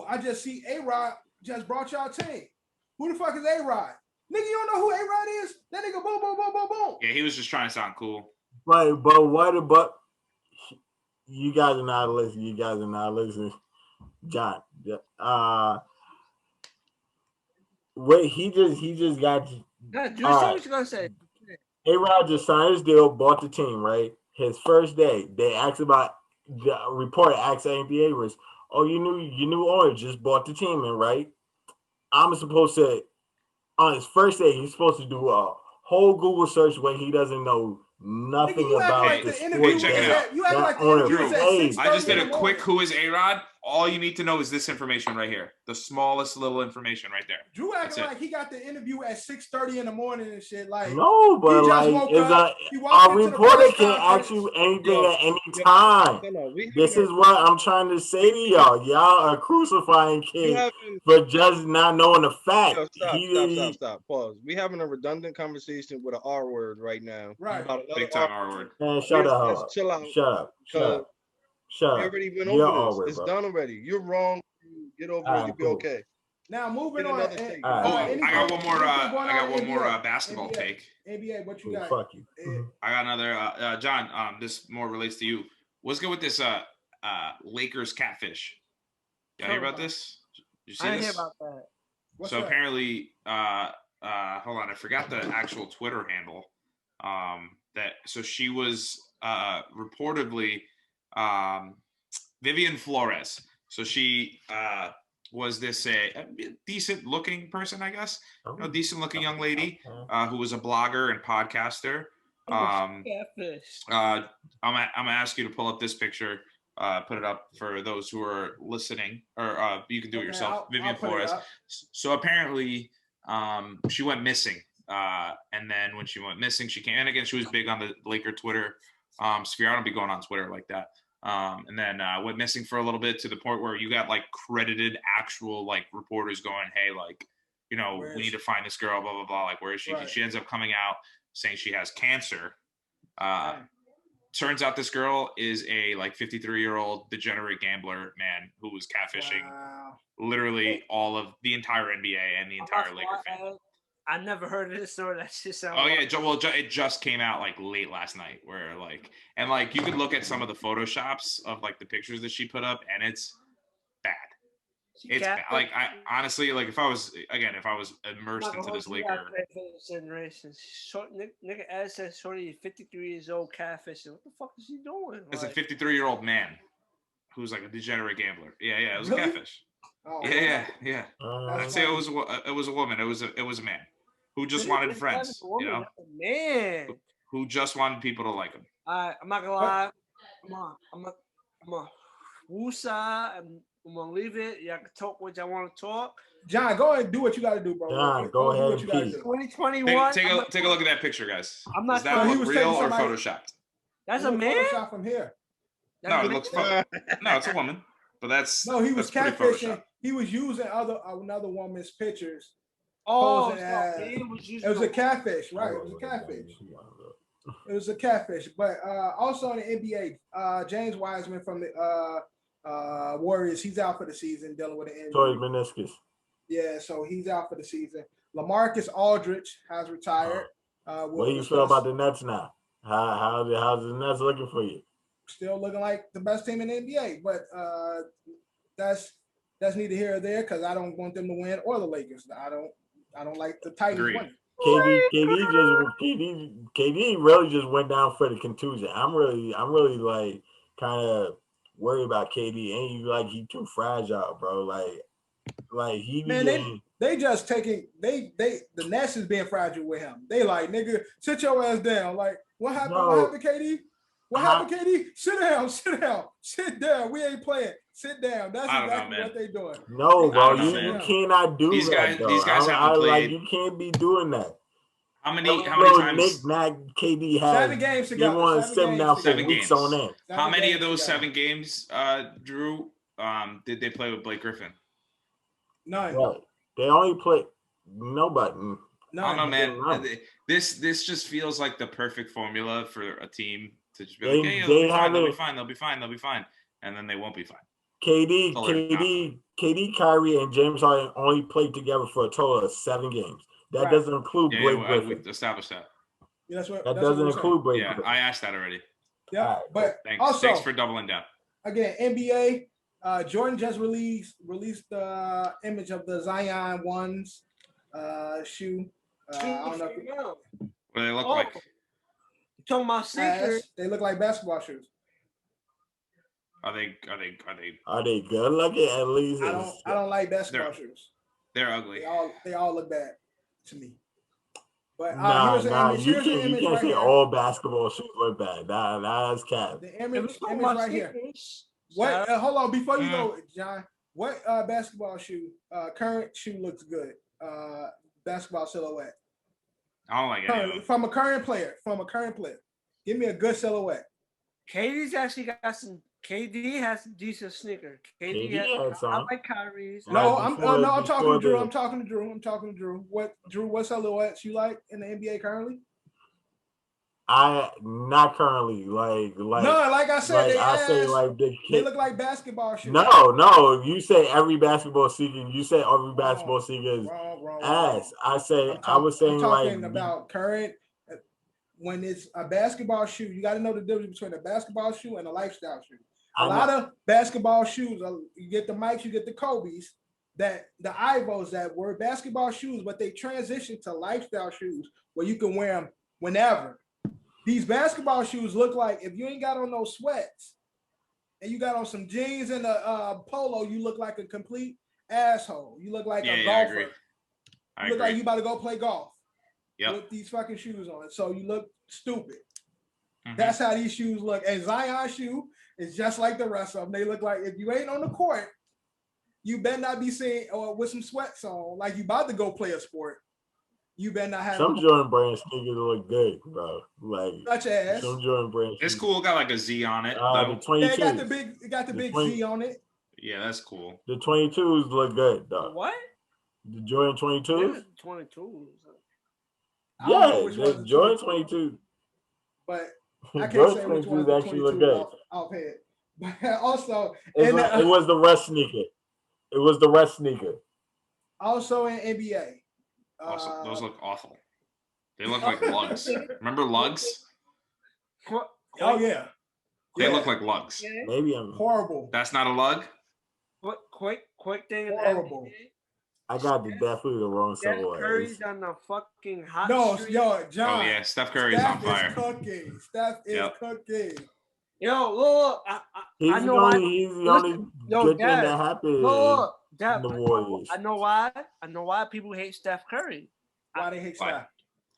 I just see A-Rod just brought y'all team. Who the fuck is A-Rod? Nigga, you don't know who A-Rod is? That nigga boom, boom, boom, boom, boom. Yeah, he was just trying to sound cool. But what you guys are not listening. John. Wait, he just got what you gonna say? A-Rod just signed his deal, bought the team, right? His first day, they asked about the reporter asked Anthony Edwards, oh, your new owner just bought the team in, right? I'm supposed to, on his first day, he's supposed to do a whole Google search when he doesn't know nothing about the sport. I just did a quick who is A-Rod. All you need to know is this information right here. The smallest little information right there. Drew acting like he got the interview at 6:30 in the morning and shit. Like no, but like a reporter can ask you anything at any time. This is what I'm trying to say to y'all. Y'all are crucifying kids for just not knowing the fact. Stop. Pause. We having a redundant conversation with an R word right now. Right. Big time R word. Man, shut up. Chill out. Shut up. We already went over this. It's done already. You're wrong. Get over it. You'll be okay. Now moving on. Take. I got one more. I got one more basketball NBA. take. NBA, what you got? Fuck you. I got another. John, this more relates to you. What's good with this Lakers catfish? You hear about this? Did you see I didn't this? hear about that. What's so that? apparently, hold on, I forgot the actual Twitter handle. So she was reportedly Vivian Flores. So she was this a decent looking person, I guess, a decent looking young lady who was a blogger and podcaster. Catfish. I'm gonna ask you to pull up this picture. Put it up for those who are listening, or you can do it yourself. Vivian Flores. So apparently, she went missing. And then when she went missing, she came in again. She was big on the Laker Twitter sphere. I don't be going on Twitter like that. And then went missing for a little bit to the point where you got like credited actual like reporters going, hey, like, you know, we need to find this girl, blah, blah, blah. Like, where is she? Right. She ends up coming out saying she has cancer. Turns out this girl is a like 53-year-old degenerate gambler man who was catfishing literally all of the entire NBA and the entire Laker fan. I never heard of this story. That shit sounds. Oh yeah, well, it just came out like late last night, where like, and like you could look at some of the photoshops of like the pictures that she put up, and it's bad. It's bad. Like I honestly, like if I was immersed into this Laker. Short nigga ass says shorty 53 years old catfishing. What the fuck is he doing? It's a 53-year-old man who's like a degenerate gambler. Yeah, it was a catfish. Oh, yeah. I'd say it was a woman. It was a man who just wanted friends. You know, man who just wanted people to like him. I'm not gonna lie. I'm a woosah. I'm gonna leave it. Y'all can talk what y'all want to talk. John, go ahead and do what you got to do, bro. John, go ahead. 2021. Take a look at that picture, guys. I'm not. Is that look real or photoshopped? That's a man. Photoshopped from here. No, it looks. No, it's a woman. But that's no. He was catfishing. He was using another woman's pictures. Oh, it was a catfish, right? It was a catfish. It was a catfish. But also in the NBA, James Wiseman from the Warriors, he's out for the season, dealing with an injury. Torn meniscus. Yeah, so he's out for the season. LaMarcus Aldridge has retired. What do you feel about the Nets now? How's the Nets looking for you? Still looking like the best team in the NBA, but that's neither here or there because I don't want them to win or the Lakers. I don't like the Titans winning. KD really just went down for the contusion. I'm really like kind of worried about KD. And he too fragile, bro. Like he man, they just taking the Nets is being fragile with him. They like, nigga, sit your ass down. Like, what happened? No. What happened, KD? What happened, KD? Sit down. We ain't playing. Sit down. That's exactly what they doing. No, bro, you cannot do these that. These guys haven't played. You can't be doing that. How many times? Nick Nack, KD has 7 games together. He won 7 now for 7 weeks games. on end. How many of those 7 games, Drew, did they play with Blake Griffin? None. Right. They only play nobody. No, I don't know, man. This just feels like the perfect formula for a team to just be like, hey, they'll be fine, and then they won't be fine. KD, Kyrie, and James Harden only played together for a total of 7 games. That doesn't include Blake Griffin. We established that. Yeah, that doesn't include Blake Griffin. I asked that already. Yeah, but thanks for doubling down. Again, NBA. Jordan just released the image of the Zion ones shoe. I don't know. What do they look like? You talking about sneakers? They look like basketball shoes. Are they good looking? At least I don't like basketball shoes. They're ugly. They all look bad to me. But you can't say all basketball shoes look bad. That's cap. The image right here. What? Hold on, before you go, John. What basketball shoe? Current shoe looks good. Basketball silhouette. I don't like it. From a current player. Give me a good silhouette. KD's actually got some. KD has some decent sneakers. I like Kyrie's. No, I'm talking to Drew. I'm talking to Drew. What silhouettes you like in the NBA currently? I not currently like No, like I said, like I say like they look like basketball shoes. No, you say every basketball sneaker. You say every basketball sneaker is ass. I was saying I'm talking like about current. When it's a basketball shoe, you got to know the difference between a basketball shoe and a lifestyle shoe. A lot of basketball shoes, you get the Mikes, you get the Kobe's, that the Ivos that were basketball shoes, but they transitioned to lifestyle shoes where you can wear them whenever. These basketball shoes look like if you ain't got on no sweats and you got on some jeans and a polo, you look like a complete asshole. You look like a golfer. I agree. You look like you about to go play golf. Yep. With these fucking shoes on. So you look stupid. Mm-hmm. That's how these shoes look. And Zion shoe is just like the rest of them. They look like if you ain't on the court, you better not be seen or with some sweats on, like you about to go play a sport. You better not have some Jordan brand sneakers look good, bro. Like such as some Jordan brand. It's cool. It got like a Z on it. The 22s. Yeah, it got the big Z on it. Yeah, that's cool. The 22s look good, though. What? The Jordan 22s? 22s. Yeah, the Jordan 22. But I can't say which one actually look good. Offhand. But also, it was the rest sneaker. It was the rest sneaker. Also in NBA. Also, those look awful. They look like lugs. Remember lugs? Oh yeah. They look like lugs. Maybe I'm horrible. That's not a lug. What quick thing? Horrible. I got definitely the wrong Steph Curry's on the fucking hot streak. Yo, John. Oh yeah, Steph Curry's on fire. Steph is cooking. Yo, look, I know why. He's the only good thing that happened. Look, Dad, the Warriors. I know why. I know why people hate Steph Curry. Why they hate Steph?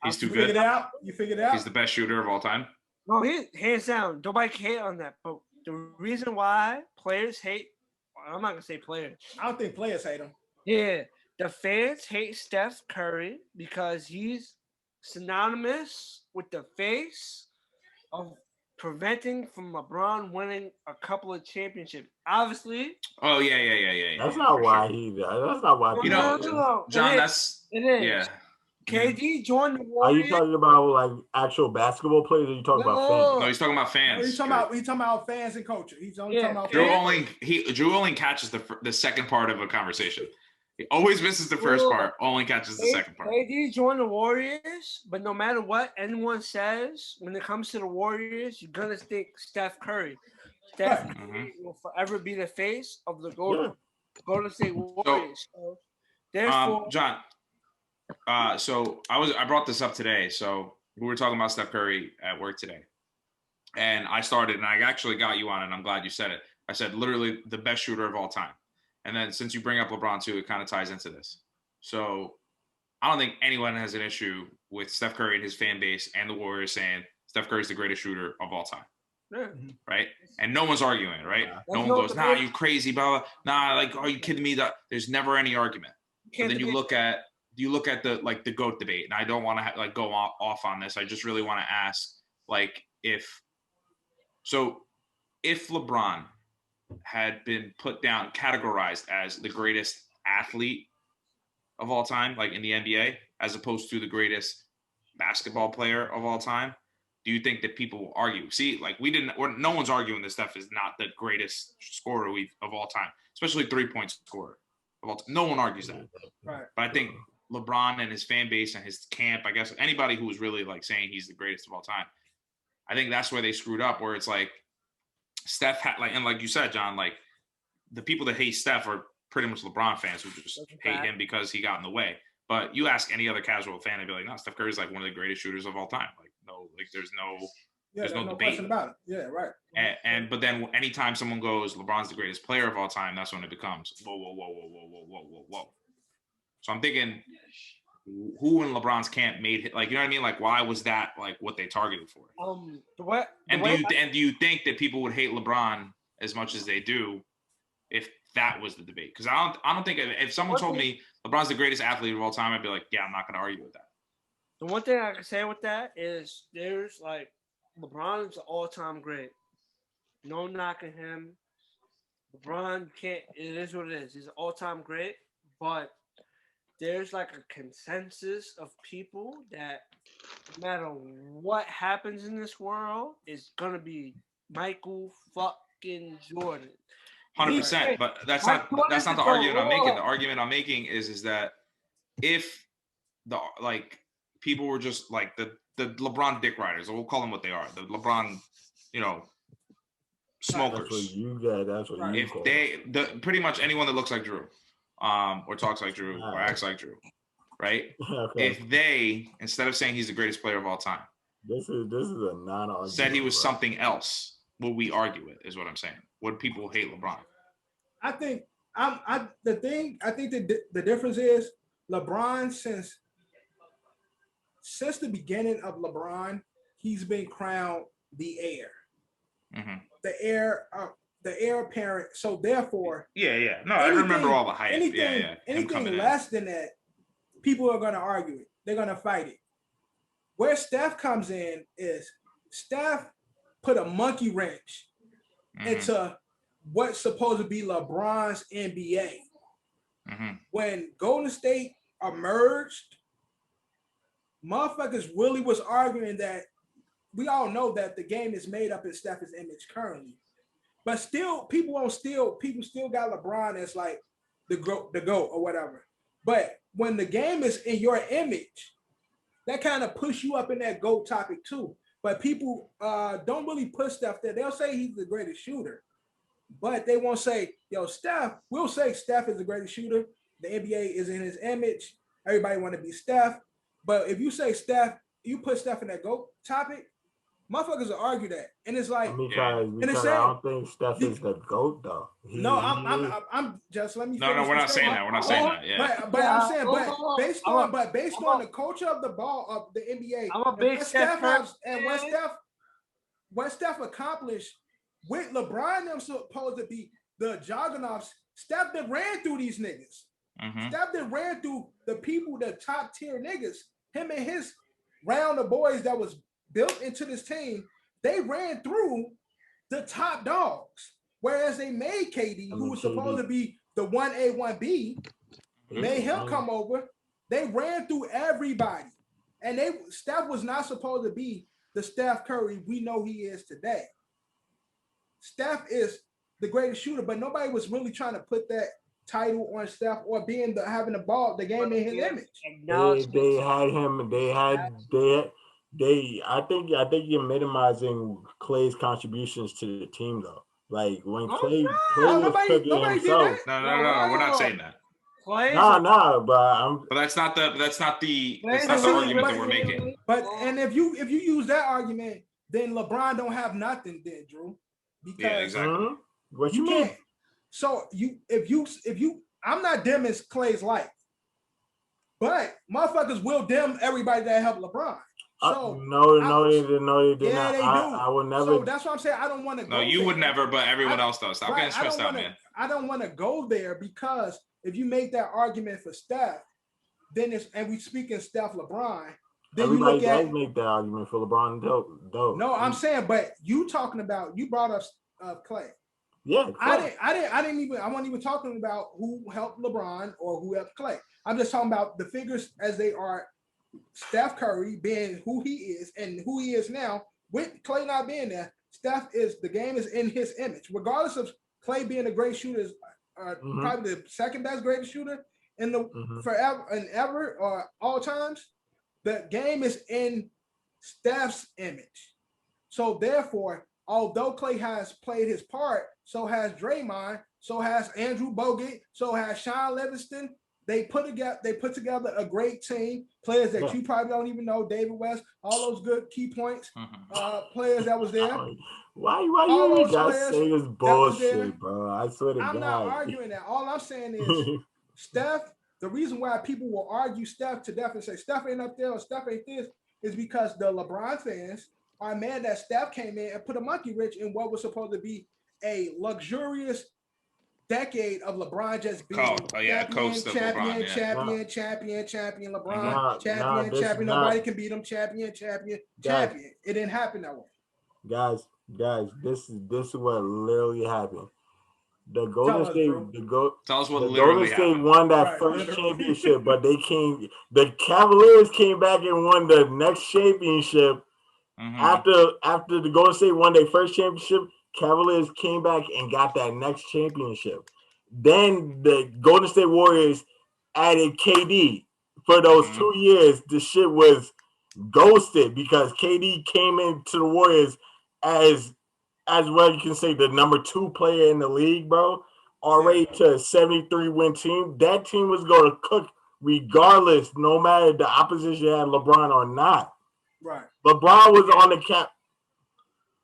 He's too good. You figured it out. He's the best shooter of all time. No, he hands down. Nobody can hate on that. But the reason why players hate, I'm not gonna say players. I don't think players hate him. Yeah, the fans hate Steph Curry because he's synonymous with the face of preventing from LeBron winning a couple of championships. Obviously. Oh yeah. That's not why he. That's not why. You know, John. It That's it is. Yeah. KD joined the Are Warriors. you talking about like actual basketball players? Or are you talking about fans? No, he's talking about fans. He's talking about fans and culture. He's only talking about fans. Drew only catches the second part of a conversation. He always misses the first part. Only catches the second part. KD joined the Warriors, but no matter what anyone says, when it comes to the Warriors, you're gonna think Steph Curry. Steph Curry will forever be the face of the Golden State Warriors. So, therefore, John. So I brought this up today. So we were talking about Steph Curry at work today, and I actually got you on it. And I'm glad you said it. I said literally the best shooter of all time. And then since you bring up LeBron too, it kind of ties into this. So I don't think anyone has an issue with Steph Curry and his fan base and the Warriors saying Steph Curry's the greatest shooter of all time. Yeah. Right? And no one's arguing it, right? No one goes, nah, you crazy, blah, blah. Nah, like, are you kidding me? There's never any argument. But then you look at the GOAT debate, and I don't want to go off on this. I just really want to ask, if LeBron had been put down, categorized as the greatest athlete of all time, like in the NBA, as opposed to the greatest basketball player of all time, do you think that people will argue? See, no one's arguing this stuff is not the greatest scorer of all time, especially 3-point scorer of all time. No one argues that. Right. But I think LeBron and his fan base and his camp, I guess anybody who was really saying he's the greatest of all time, I think that's where they screwed up, where it's like Steph had and like you said, John, the people that hate Steph are pretty much LeBron fans who just hate him because he got in the way. But you ask any other casual fan, they'd be like, no, Steph Curry's one of the greatest shooters of all time. There's no debate question about it. Yeah, right. But then anytime someone goes, LeBron's the greatest player of all time, that's when it becomes whoa. So I'm thinking, who in LeBron's camp made it? You know what I mean? Why was that what they targeted for? Do you think that people would hate LeBron as much as they do if that was the debate? Because I don't think if someone told me LeBron's the greatest athlete of all time, I'd be like, yeah, I'm not going to argue with that. The one thing I can say with that is there's LeBron's an all-time great. No knocking him. LeBron it is what it is. He's an all-time great, but there's a consensus of people that no matter what happens in this world, it's gonna be Michael fucking Jordan. 100%. But that's not the argument I'm making. The argument I'm making is that if the people were just like the LeBron dick riders, we'll call them what they are, the LeBron, smokers. That's what you got. That's what you call. If pretty much anyone that looks like Drew, or talks like Drew, or acts like Drew, right? Okay. If they, instead of saying he's the greatest player of all time, this is a non-argument. said he was something else, would we argue it? Is what I'm saying. Would people hate LeBron? I think the difference is LeBron since the beginning of LeBron, he's been crowned the heir. Mm-hmm. The heir apparent. So therefore, yeah. No, I remember all the hype. Anything less than that, people are going to argue it. They're going to fight it. Where Steph comes in is Steph put a monkey wrench into what's supposed to be LeBron's NBA. Mm-hmm. When Golden State emerged, motherfuckers really was arguing that we all know that the game is made up in Steph's image currently. But still, people still got LeBron as like the GOAT or whatever. But when the game is in your image, that kind of push you up in that GOAT topic too. But people don't really put Steph there. They'll say he's the greatest shooter, but they won't say, Steph. We'll say Steph is the greatest shooter. The NBA is in his image. Everybody want to be Steph. But if you say Steph, you put Steph in that GOAT topic, motherfuckers will argue that. And it's like, because I don't think Steph is the GOAT though. I'm just let me. No, we're not saying that. We're not saying that. Yeah. But I'm saying, based on the culture of the ball of the NBA, I'm a big Steph person. And what Steph accomplished with LeBron, them supposed to be the juggernauts. Steph that ran through these niggas. Mm-hmm. Steph that ran through the people, the top tier niggas. Him and his round of boys that was built into this team, they ran through the top dogs. Whereas they made KD, who was supposed to be the 1A, 1B, made him come over. They ran through everybody. And Steph was not supposed to be the Steph Curry we know he is today. Steph is the greatest shooter, but nobody was really trying to put that title on Steph or having the ball, the game in his image. They had him. I think you're minimizing Clay's contributions to the team though. Like when Clay was cooking himself. No, we're not saying that. No, but that's not the argument that we're making. But and if you use that argument, then LeBron don't have nothing then, Drew. Because exactly. What you mean? So if you I'm not dimming Clay's life, but motherfuckers will dim everybody that helped LeBron. So no, they did yeah, not. They do. I would never. So that's what I'm saying. I don't want to. No, you would never, but everyone else does. Stop getting stressed out, man. I don't want to go there because if you make that argument for Steph, then and we speak in Steph LeBron. Then everybody you look at does make that argument for LeBron though. No, I'm saying, but you brought up Clay. Yeah, Clay. I wasn't even talking about who helped LeBron or who helped Clay. I'm just talking about the figures as they are. Steph Curry being who he is and who he is now, with Clay not being there, the game is in his image. Regardless of Clay being a great shooter, probably the second best greatest shooter in the forever and ever or all times, the game is in Steph's image. So therefore, although Clay has played his part, so has Draymond, so has Andrew Bogut, so has Sean Livingston. They put together a great team, players that you probably don't even know, David West, all those good key points, players that was there. Why you gotta say this bullshit, bro? I swear to God. I'm not arguing that. All I'm saying is Steph, the reason why people will argue Steph to death and say Steph ain't up there or Steph ain't this is because the LeBron fans are mad that Steph came in and put a monkey wrench in what was supposed to be a luxurious decade of LeBron just being champion, LeBron, champion. Nobody can beat him, champion. It didn't happen that way. Guys, this is what literally happened. The Golden State, Tell us what the literally Golden State happened. won that first championship, but the Cavaliers came back and won the next championship. After the Golden State won their first championship, Cavaliers came back and got that next championship. Then the Golden State Warriors added KD. For those 2 years, the shit was ghosted because KD came into the Warriors as well you can say the number 2 player in the league, bro. Already to a 73 win team. That team was going to cook regardless, no matter the opposition had LeBron or not. Right. LeBron was on the cap.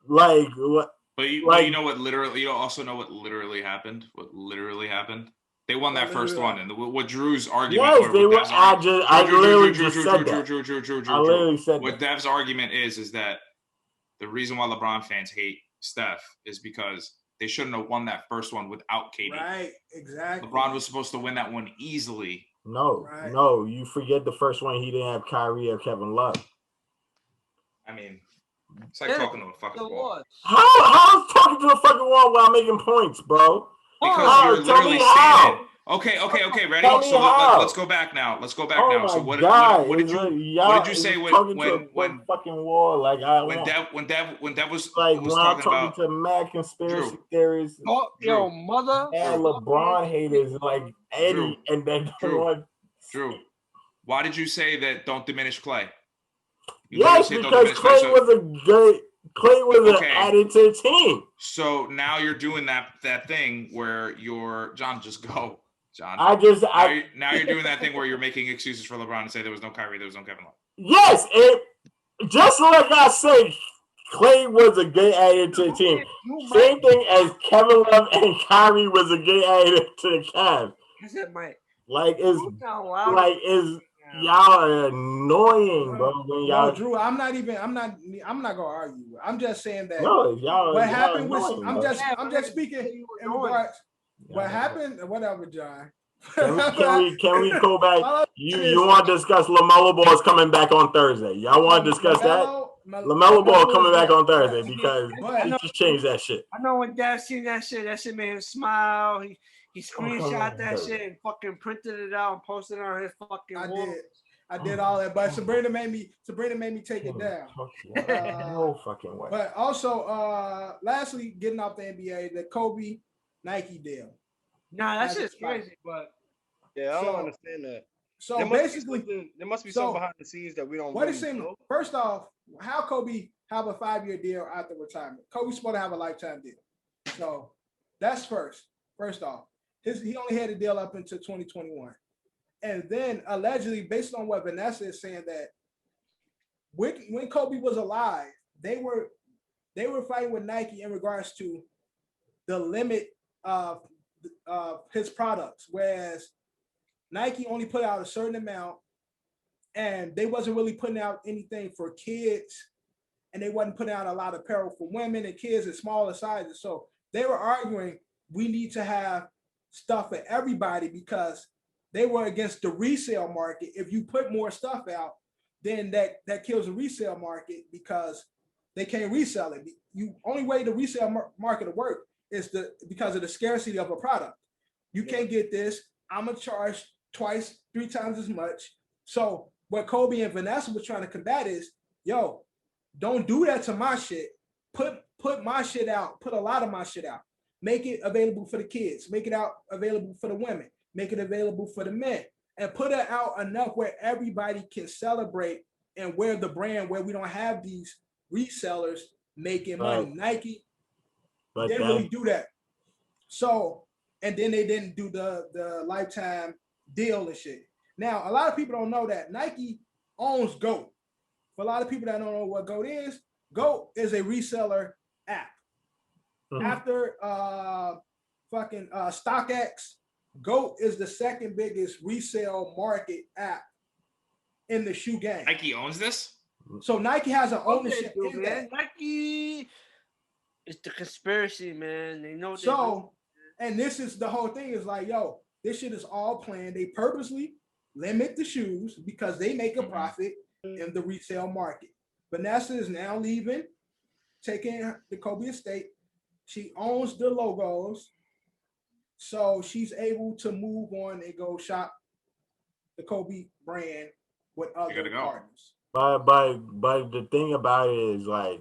Like what? But you know what literally? You also know what literally happened. What literally happened? They won that first one, and what Drew's argument? Yes, they were. I literally just said that. I literally said what Dev's argument is that the reason why LeBron fans hate Steph is because they shouldn't have won that first one without KD. Right, exactly. LeBron was supposed to win that one easily. No, you forget the first one. He didn't have Kyrie or Kevin Love. I mean, it's like talking to a fucking wall. How is talking to a fucking wall while making points, bro? Because you're literally saying it. Okay, ready? So let's go back now. Let's go back now. So what did you say when fucking wall? Like when Dev was like was when I'm talking about to mad conspiracy theories. Yo, mother. And LeBron haters like Eddie, and then Drew. Why did you say that? Don't diminish Clay. Yes, because Clay was an added to the team. So now you're doing that thing where you're John. Just go, John. Now you're doing that thing where you're making excuses for LeBron and say there was no Kyrie, there was no Kevin Love. Yes, just like I said, Clay was a good added to the team. Same thing as Kevin Love and Kyrie was a good added to the Cavs. Y'all are annoying, bro. When y'all, Drew, I'm not gonna argue. I'm just saying that what happened was I'm just speaking in regards. What happened? Whatever, John. Can we go back? You want to discuss LaMelo Ball is coming back on Thursday? Y'all want to discuss that? LaMelo Ball coming back on Thursday because he just changed that shit. I know when Dad seen that shit made him smile. He screenshot that shit and fucking printed it out and posted it on his fucking wall. I did all that, but Sabrina made me take it down. No fucking way. But also, lastly, getting off the NBA, the Kobe Nike deal. Nah, that shit's crazy, but yeah, I don't understand that. So there must be something behind the scenes that we don't. What it seems, first off, how Kobe have a 5-year deal after retirement? Kobe's supposed to have a lifetime deal. So that's first off. He only had a deal up until 2021. And then allegedly, based on what Vanessa is saying, that when Kobe was alive, they were fighting with Nike in regards to the limit of his products, whereas Nike only put out a certain amount, and they wasn't really putting out anything for kids, and they wasn't putting out a lot of apparel for women and kids in smaller sizes. So they were arguing we need to have stuff for everybody because they were against the resale market. If you put more stuff out, then that kills the resale market because they can't resell it. Only way the resale market will work is because of the scarcity of a product. You can't get this. I'm gonna charge 2x, 3 times as much. So what Kobe and Vanessa was trying to combat is, don't do that to my shit. Put my shit out. Put a lot of my shit out. Make it available for the kids. Make it out available for the women. Make it available for the men. And put it out enough where everybody can celebrate and wear the brand where we don't have these resellers making money. Nike didn't really do that. So, and then they didn't do the lifetime deal and shit. Now, a lot of people don't know that Nike owns GOAT. For a lot of people that don't know what GOAT is a reseller app. After StockX, GOAT is the second biggest resale market app in the shoe game. Nike owns this? So Nike has an ownership in that. Nike is the conspiracy, man. They know. And this is the whole thing is like, this shit is all planned. They purposely limit the shoes because they make a profit in the resale market. Vanessa is now leaving, taking the Kobe estate. She owns the logos. So she's able to move on and go shop the Kobe brand with other partners. But the thing about it is like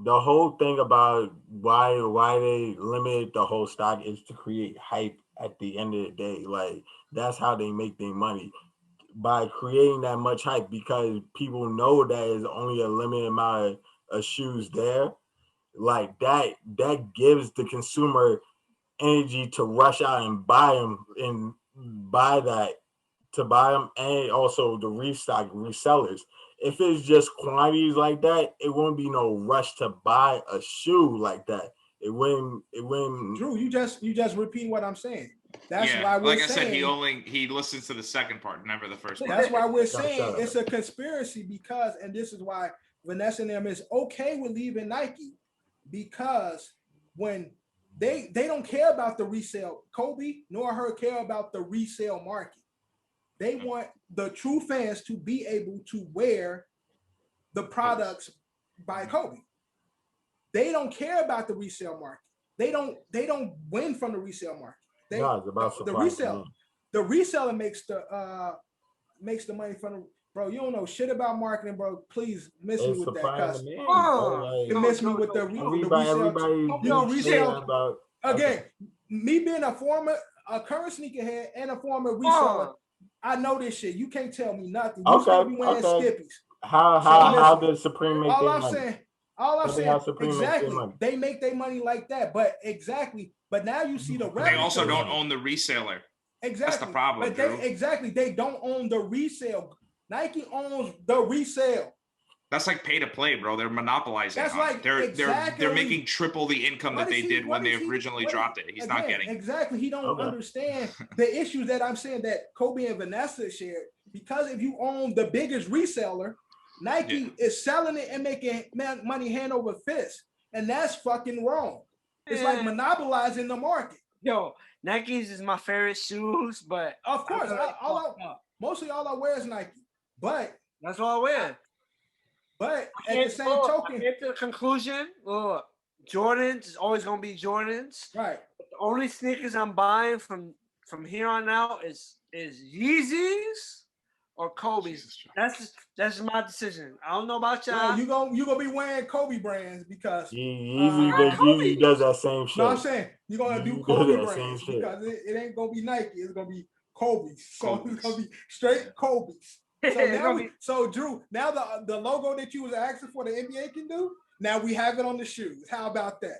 the whole thing about why they limited the whole stock is to create hype at the end of the day. Like that's how they make their money, by creating that much hype, because people know that there's only a limited amount of shoes there. Like that gives the consumer energy to rush out and buy them and buy that to buy them, and also the restock resellers. If it's just quantities like that, it wouldn't be no rush to buy a shoe like that. It wouldn't. Drew, you just repeat what I'm saying. That's why we're like I saying, said, he listens to the second part, never the first part. That's why we're saying it's a conspiracy, because, and this is why Vanessa and them is okay with leaving Nike, because when they don't care about the resale, Kobe nor her care about the resale market. They want the true fans to be able to wear the products by Kobe. They don't care about the resale market. They don't win from the resale market. It's about the resale. The reseller makes the money from the, bro. You don't know shit about marketing, bro. Please miss me with that. You miss me with the resale. About again, me being a current sneakerhead and a former reseller, I know this shit. You can't tell me nothing. You still be wearing Skippies. How did Supreme make all their I'm money? saying, all I'm saying, exactly. They make their money like that, but now you see the They also don't own the reseller. Exactly. That's the problem. But they don't own the resale. Nike owns the resale. That's like pay to play, bro. They're monopolizing. That's like they're making triple the income that they did when they originally dropped it. He's not getting exactly. He don't understand the issues that I'm saying that Kobe and Vanessa shared. Because if you own the biggest reseller, Nike is selling it and making money hand over fist, and that's fucking wrong. It's like monopolizing the market. Yo, Nikes is my favorite shoes, but of course, mostly all I wear is Nike. But that's all I wear. But at the same token, I get to the conclusion, Jordans is always gonna be Jordans. Right. The only sneakers I'm buying from here on out is Yeezys or Kobe's. That's my decision. I don't know about y'all. You gonna be wearing Kobe brands because Yeezy does that same shit. No, I'm saying you're gonna do Kobe brands because it ain't gonna be Nike. It's gonna be Kobe's. So it's gonna be straight Kobe's. So Drew, now the logo that you was asking for the NBA can do, now we have it on the shoes. How about that?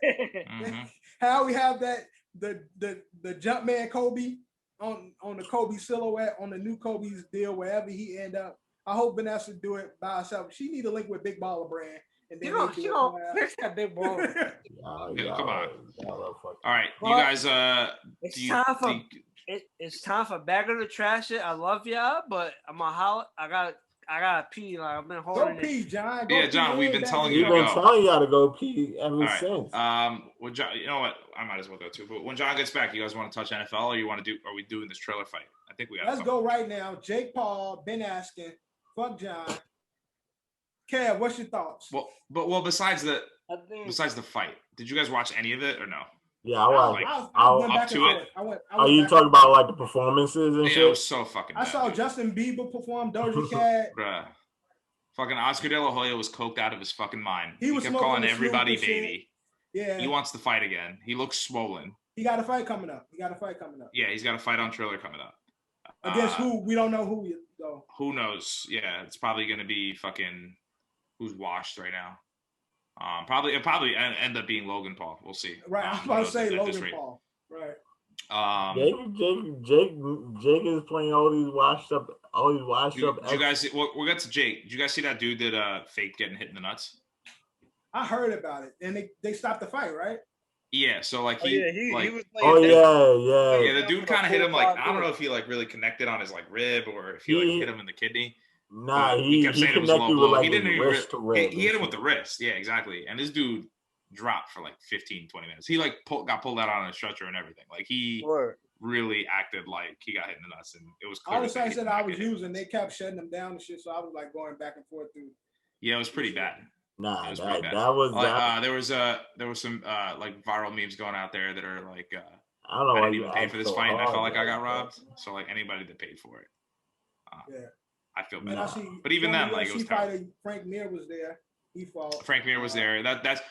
How we have that the Jumpman Kobe on the Kobe silhouette on the new Kobe's deal wherever he end up. I hope Vanessa do it by herself. She need a link with Big Baller Brand. And then she gonna fix that Big Baller. Come on. All right, you guys. It's time for Bagger to trash it. I love y'all, but I'm gonna holler. I gotta pee. Like I've been holding. Go pee, John. Yeah, John. We've been telling you. We've been telling y'all to go pee ever since. Well, John, you know what? I might as well go too. But when John gets back, you guys want to touch NFL, or you want to do? Are we doing this trailer fight? I think we got. Let's go right now. Jake Paul been asking. Fuck John. Kev, what's your thoughts? Well, besides the fight, did you guys watch any of it or no? Yeah, I went back to it. Are you talking about like the performances and shit? It was so fucking bad. I saw Justin Bieber perform, Doja Cat. Bruh. Fucking Oscar De La Hoya was coked out of his fucking mind. He kept calling everybody baby. Yeah. He wants to fight again. He looks swollen. He got a fight coming up. Yeah, he's got a fight on Triller coming up. Against who? We don't know who though. Who knows? Yeah, it's probably gonna be fucking who's washed right now. It'll probably end up being Logan Paul. We'll see. Right, I was about to say Logan Paul. Right. Jake is playing all these washed up. Did you guys? We'll get to Jake. Did you guys see that dude that faked getting hit in the nuts? I heard about it, and they stopped the fight, right? Yeah. So like he was. Yeah. The dude kind of hit him like I don't know if he like really connected on his like rib or if he like hit him in the kidney. Nah, he kept saying it was a low blow. He didn't even he hit him with the wrist. Yeah, exactly. And this dude dropped for like 15, 20 minutes. He like got pulled out on a stretcher and everything. Like he really acted like he got hit in the nuts, and it was clear. All the sites that I was using, they kept shutting them down and shit. So I was like going back and forth through. Yeah, it was pretty bad. Nah, that was there was some like viral memes going out there that are like I don't know I why didn't you even pay act for this so fight, and I hard, felt like I though. got robbed. So like anybody that paid for it, Yeah. I feel And bad. I see But even former then, like it was UFC terrible. fighter Frank Mir was there. He fought. Frank Mir was there. That's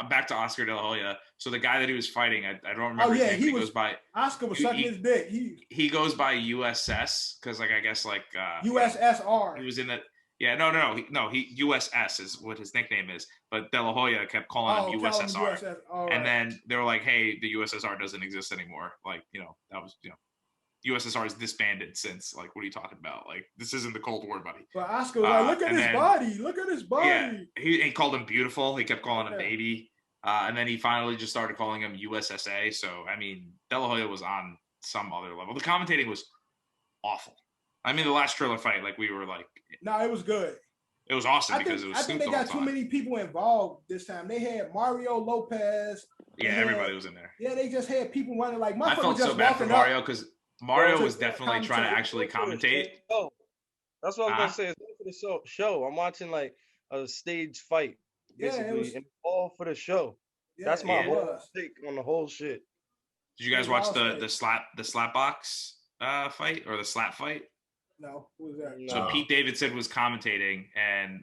back to Oscar De La Hoya. So the guy that he was fighting, I don't remember Oh his yeah, name, but he goes by Oscar was sucking his dick. He goes by USS because like I guess like USSR. He was in that. Yeah, no. He USS is what his nickname is, but De La Hoya kept calling him USSR. And then they were like, "Hey, the USSR doesn't exist anymore." Like, that was USSR is disbanded since. Like, what are you talking about? Like, this isn't the Cold War, buddy. But Oscar was like, "Look at his body. Look at his body." Yeah, he called him beautiful. He kept calling him baby, and then he finally just started calling him USSA. So I mean, De La Hoya was on some other level. The commentating was awful. I mean, the last Triller fight, like we were like, no, it was good. It was awesome because it was. I think they got too many people involved this time. They had Mario Lopez. Everybody was in there. Yeah, they just had people running like. I felt so bad for Mario because Mario was definitely trying to actually commentate. Oh, that's what I was gonna say. It's for the show. I'm watching like a stage fight, basically, and all for the show. Yeah, that's my whole take on the whole shit. Did you guys watch the slap box fight or the slap fight? No, who was that? So Pete Davidson was commentating, and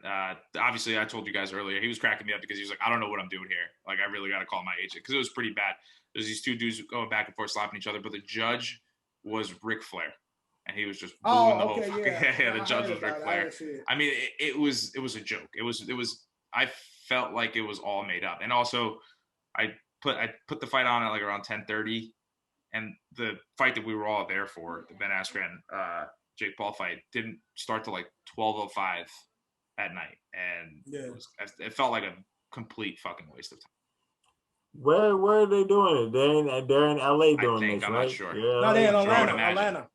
obviously I told you guys earlier, he was cracking me up because he was like, I don't know what I'm doing here. Like, I really got to call my agent because it was pretty bad. There's these two dudes going back and forth slapping each other, but the judge was Ric Flair, and he was just booing the whole fucking the judge was Ric Flair. I mean, it was a joke. It was I felt like it was all made up, and also I put the fight on at like around 10:30, and the fight that we were all there for, the Ben Askren Jake Paul fight, didn't start till like 12:05 at night, and it felt like a complete fucking waste of time. Where are they doing it? They're in LA doing this, I'm right? not sure. Yeah, no, they're in Atlanta.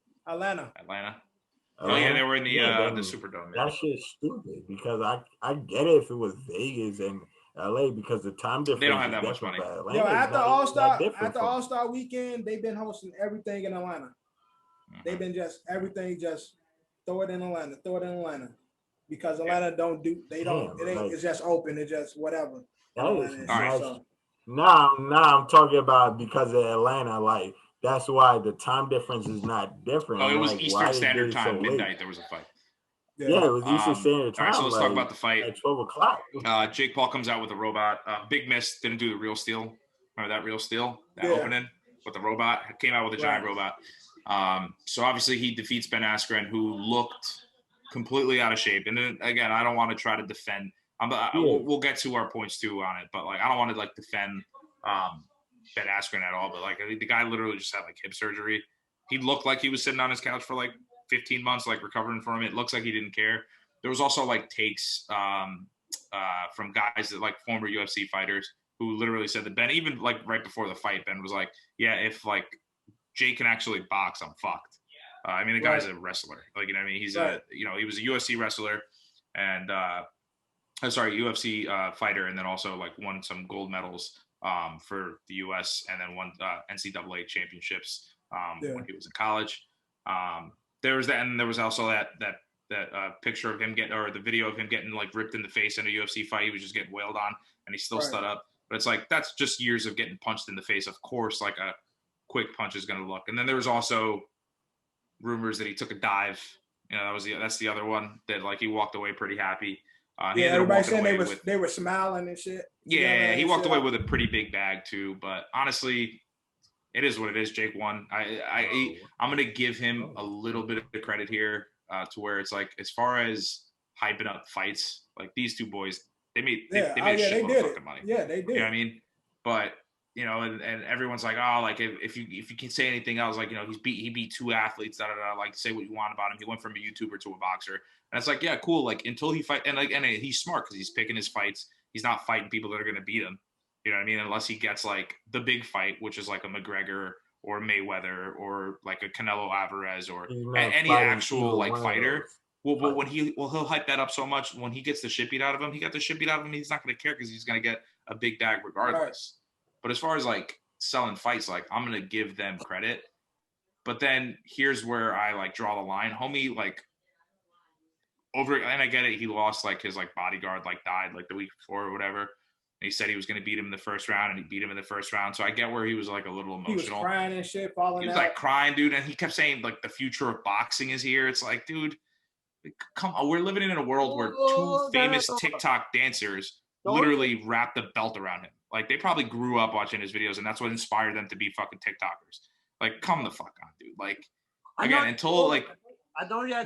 Oh yeah, they were in the Superdome. That shit's stupid because I get it if it was Vegas and LA because the time difference. They don't have that much money. After All-Star weekend, they've been hosting everything in Atlanta. They've been just throw it in Atlanta because Atlanta it's just open, it's just whatever. Now I'm talking about because of Atlanta, like that's why the time difference is not different. Oh, it was Eastern Standard Time, midnight. There was a fight. Yeah, it was Eastern Standard Time. All right, so let's talk about the fight. At 12:00. Jake Paul comes out with a robot. Big miss. Didn't do the real steel. Remember that real steel? That opening with the robot. Came out with a giant robot. So obviously he defeats Ben Askren, who looked completely out of shape. And then again, I don't want to try to defend. We'll get to our points too on it, but like I don't want to like defend Ben Askren at all. But like the guy literally just had like hip surgery. He looked like he was sitting on his couch for like 15 months, like recovering from it. It looks like he didn't care. There was also like takes from guys that like former UFC fighters who literally said that Ben, even like right before the fight, Ben was like, yeah, if like Jake can actually box, I'm fucked. I mean, the guy's a wrestler. Like, you know what I mean? He's he was a UFC wrestler and UFC fighter, and then also like won some gold medals for the US and then won NCAA championships when he was in college. There was that, and there was also that picture of him the video of him getting like ripped in the face in a UFC fight. He was just getting wailed on, and he still stood up. But it's like that's just years of getting punched in the face. Of course, like a quick punch is going to look. And then there was also rumors that he took a dive. That's the other one that like he walked away pretty happy. Everybody saying they were smiling and shit. Yeah, he walked away with a pretty big bag too. But honestly, it is what it is. Jake won. I'm going to give him a little bit of credit here to where it's like as far as hyping up fights, like these two boys, they made a shitload of fucking money. Yeah, they did. You know what I mean? But and everyone's like, oh, like if you can say anything else, like he beat two athletes, like say what you want about him. He went from a YouTuber to a boxer, and it's like, yeah, cool. Like until he fight, and he's smart because he's picking his fights. He's not fighting people that are going to beat him. You know what I mean? Unless he gets like the big fight, which is like a McGregor or Mayweather or like a Canelo Alvarez or any actual like fighter. Well, when he'll hype that up so much. When he gets the shit beat out of him, he got the shit beat out of him. He's not going to care because he's going to get a big bag regardless. Right. But as far as like selling fights, like I'm going to give them credit. But then here's where I like draw the line. Homie, like and I get it. He lost like his like bodyguard, like died like the week before or whatever. And he said he was going to beat him in the first round, and he beat him in the first round. So I get where he was like a little emotional. He was crying and shit, falling He was out. like crying, dude. And he kept saying like the future of boxing is here. It's like, dude, come on. We're living in a world where two famous TikTok dancers literally wrap the belt around him. Like they probably grew up watching his videos, and that's what inspired them to be fucking TikTokers. Like, come the fuck on, dude. Like, again, until like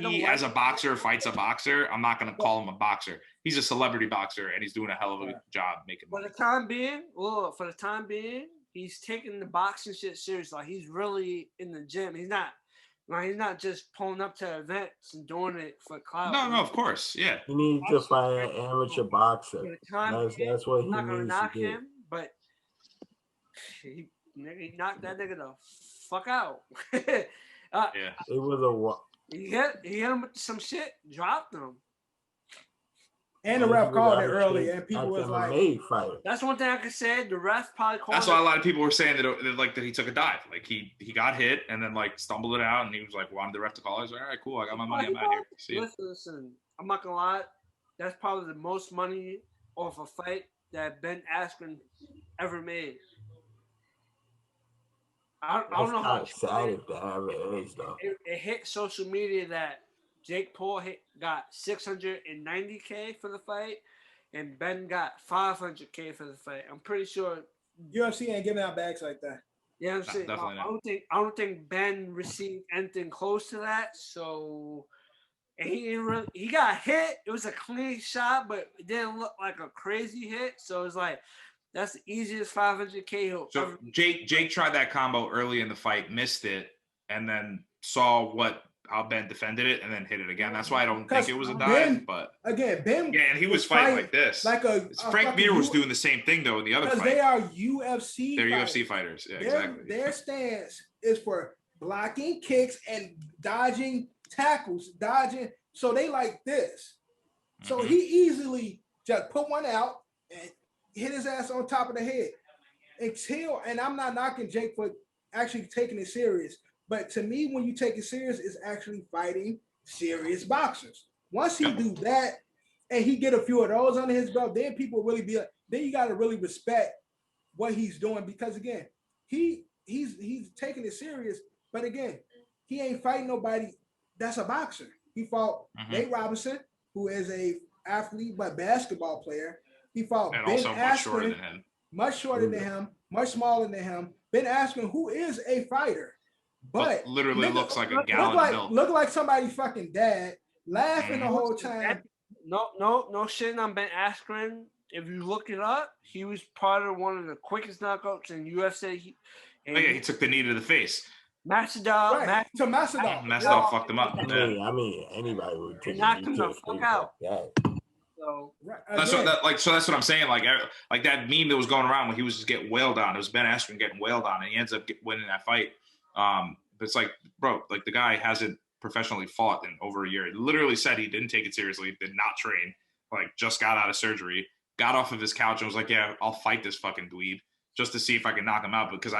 he as a boxer fights a boxer, I'm not gonna call him a boxer. He's a celebrity boxer, and he's doing a hell of a job making money. For the time being, he's taking the boxing shit serious. Like he's really in the gym. He's not just pulling up to events and doing it for clout. No, of course, yeah. He needs to fight an amateur boxer. That's what he needs to do. Him, but he knocked that nigga the fuck out. Yeah, it was a he hit him with some shit, dropped him. And the ref called it early, and people was like, "That's one thing I could say." The ref probably called. That's why a lot of people were saying that he took a dive, like he got hit and then like stumbled it out, and he was like, "Wanted the ref to call." I was like, "All right, cool, I got my money, I'm out here." See listen, I'm not gonna lie, that's probably the most money off a fight that Ben Askren ever made. I don't know how excited to have it is though. It hit social media that Jake Paul got $690K for the fight, and Ben got $500K for the fight. I'm pretty sure UFC ain't giving out bags like that. Yeah, I'm saying I don't think Ben received anything close to that. So, and he got hit. It was a clean shot, but it didn't look like a crazy hit. So it's like that's the easiest $500K. So Jake tried that combo early in the fight, missed it, and then saw how Ben defended it and then hit it again. That's why I don't think it was a dive. But again, Ben, and he was fighting like this. Frank Mir was doing the same thing though in the other fight. Because they are UFC. They're UFC fighters. Yeah, exactly. Their stance is for blocking kicks and dodging tackles, So they like this. So he easily just put one out and hit his ass on top of the head. And I'm not knocking Jake for actually taking it serious. But to me, when you take it serious, it's actually fighting serious boxers. Once he do that and he get a few of those under his belt, then people really be like, then you got to really respect what he's doing. Because again, he's taking it serious. But again, he ain't fighting nobody that's a boxer. He fought Nate Robinson, who is a athlete but basketball player. He fought and Ben also Askren, much shorter than him, much smaller than him. Ben Askren, who is a fighter. But literally looks like a gallon of milk. Look like somebody's fucking dad, laughing the whole time. No shitting on Ben Askren. If you look it up, he was part of one of the quickest knockouts in UFC. He took the knee to the face. Masvidal fucked him up. I mean, anybody would take knocked him the fuck out. So that's what I'm saying. Like that meme that was going around when he was just getting wailed on. It was Ben Askren getting wailed on, and he ends up winning that fight. But it's like, bro, like the guy hasn't professionally fought in over a year. He literally said he didn't take it seriously, did not train, like just got out of surgery, got off of his couch and was like, yeah, I'll fight this fucking dweeb just to see if I can knock him out. Because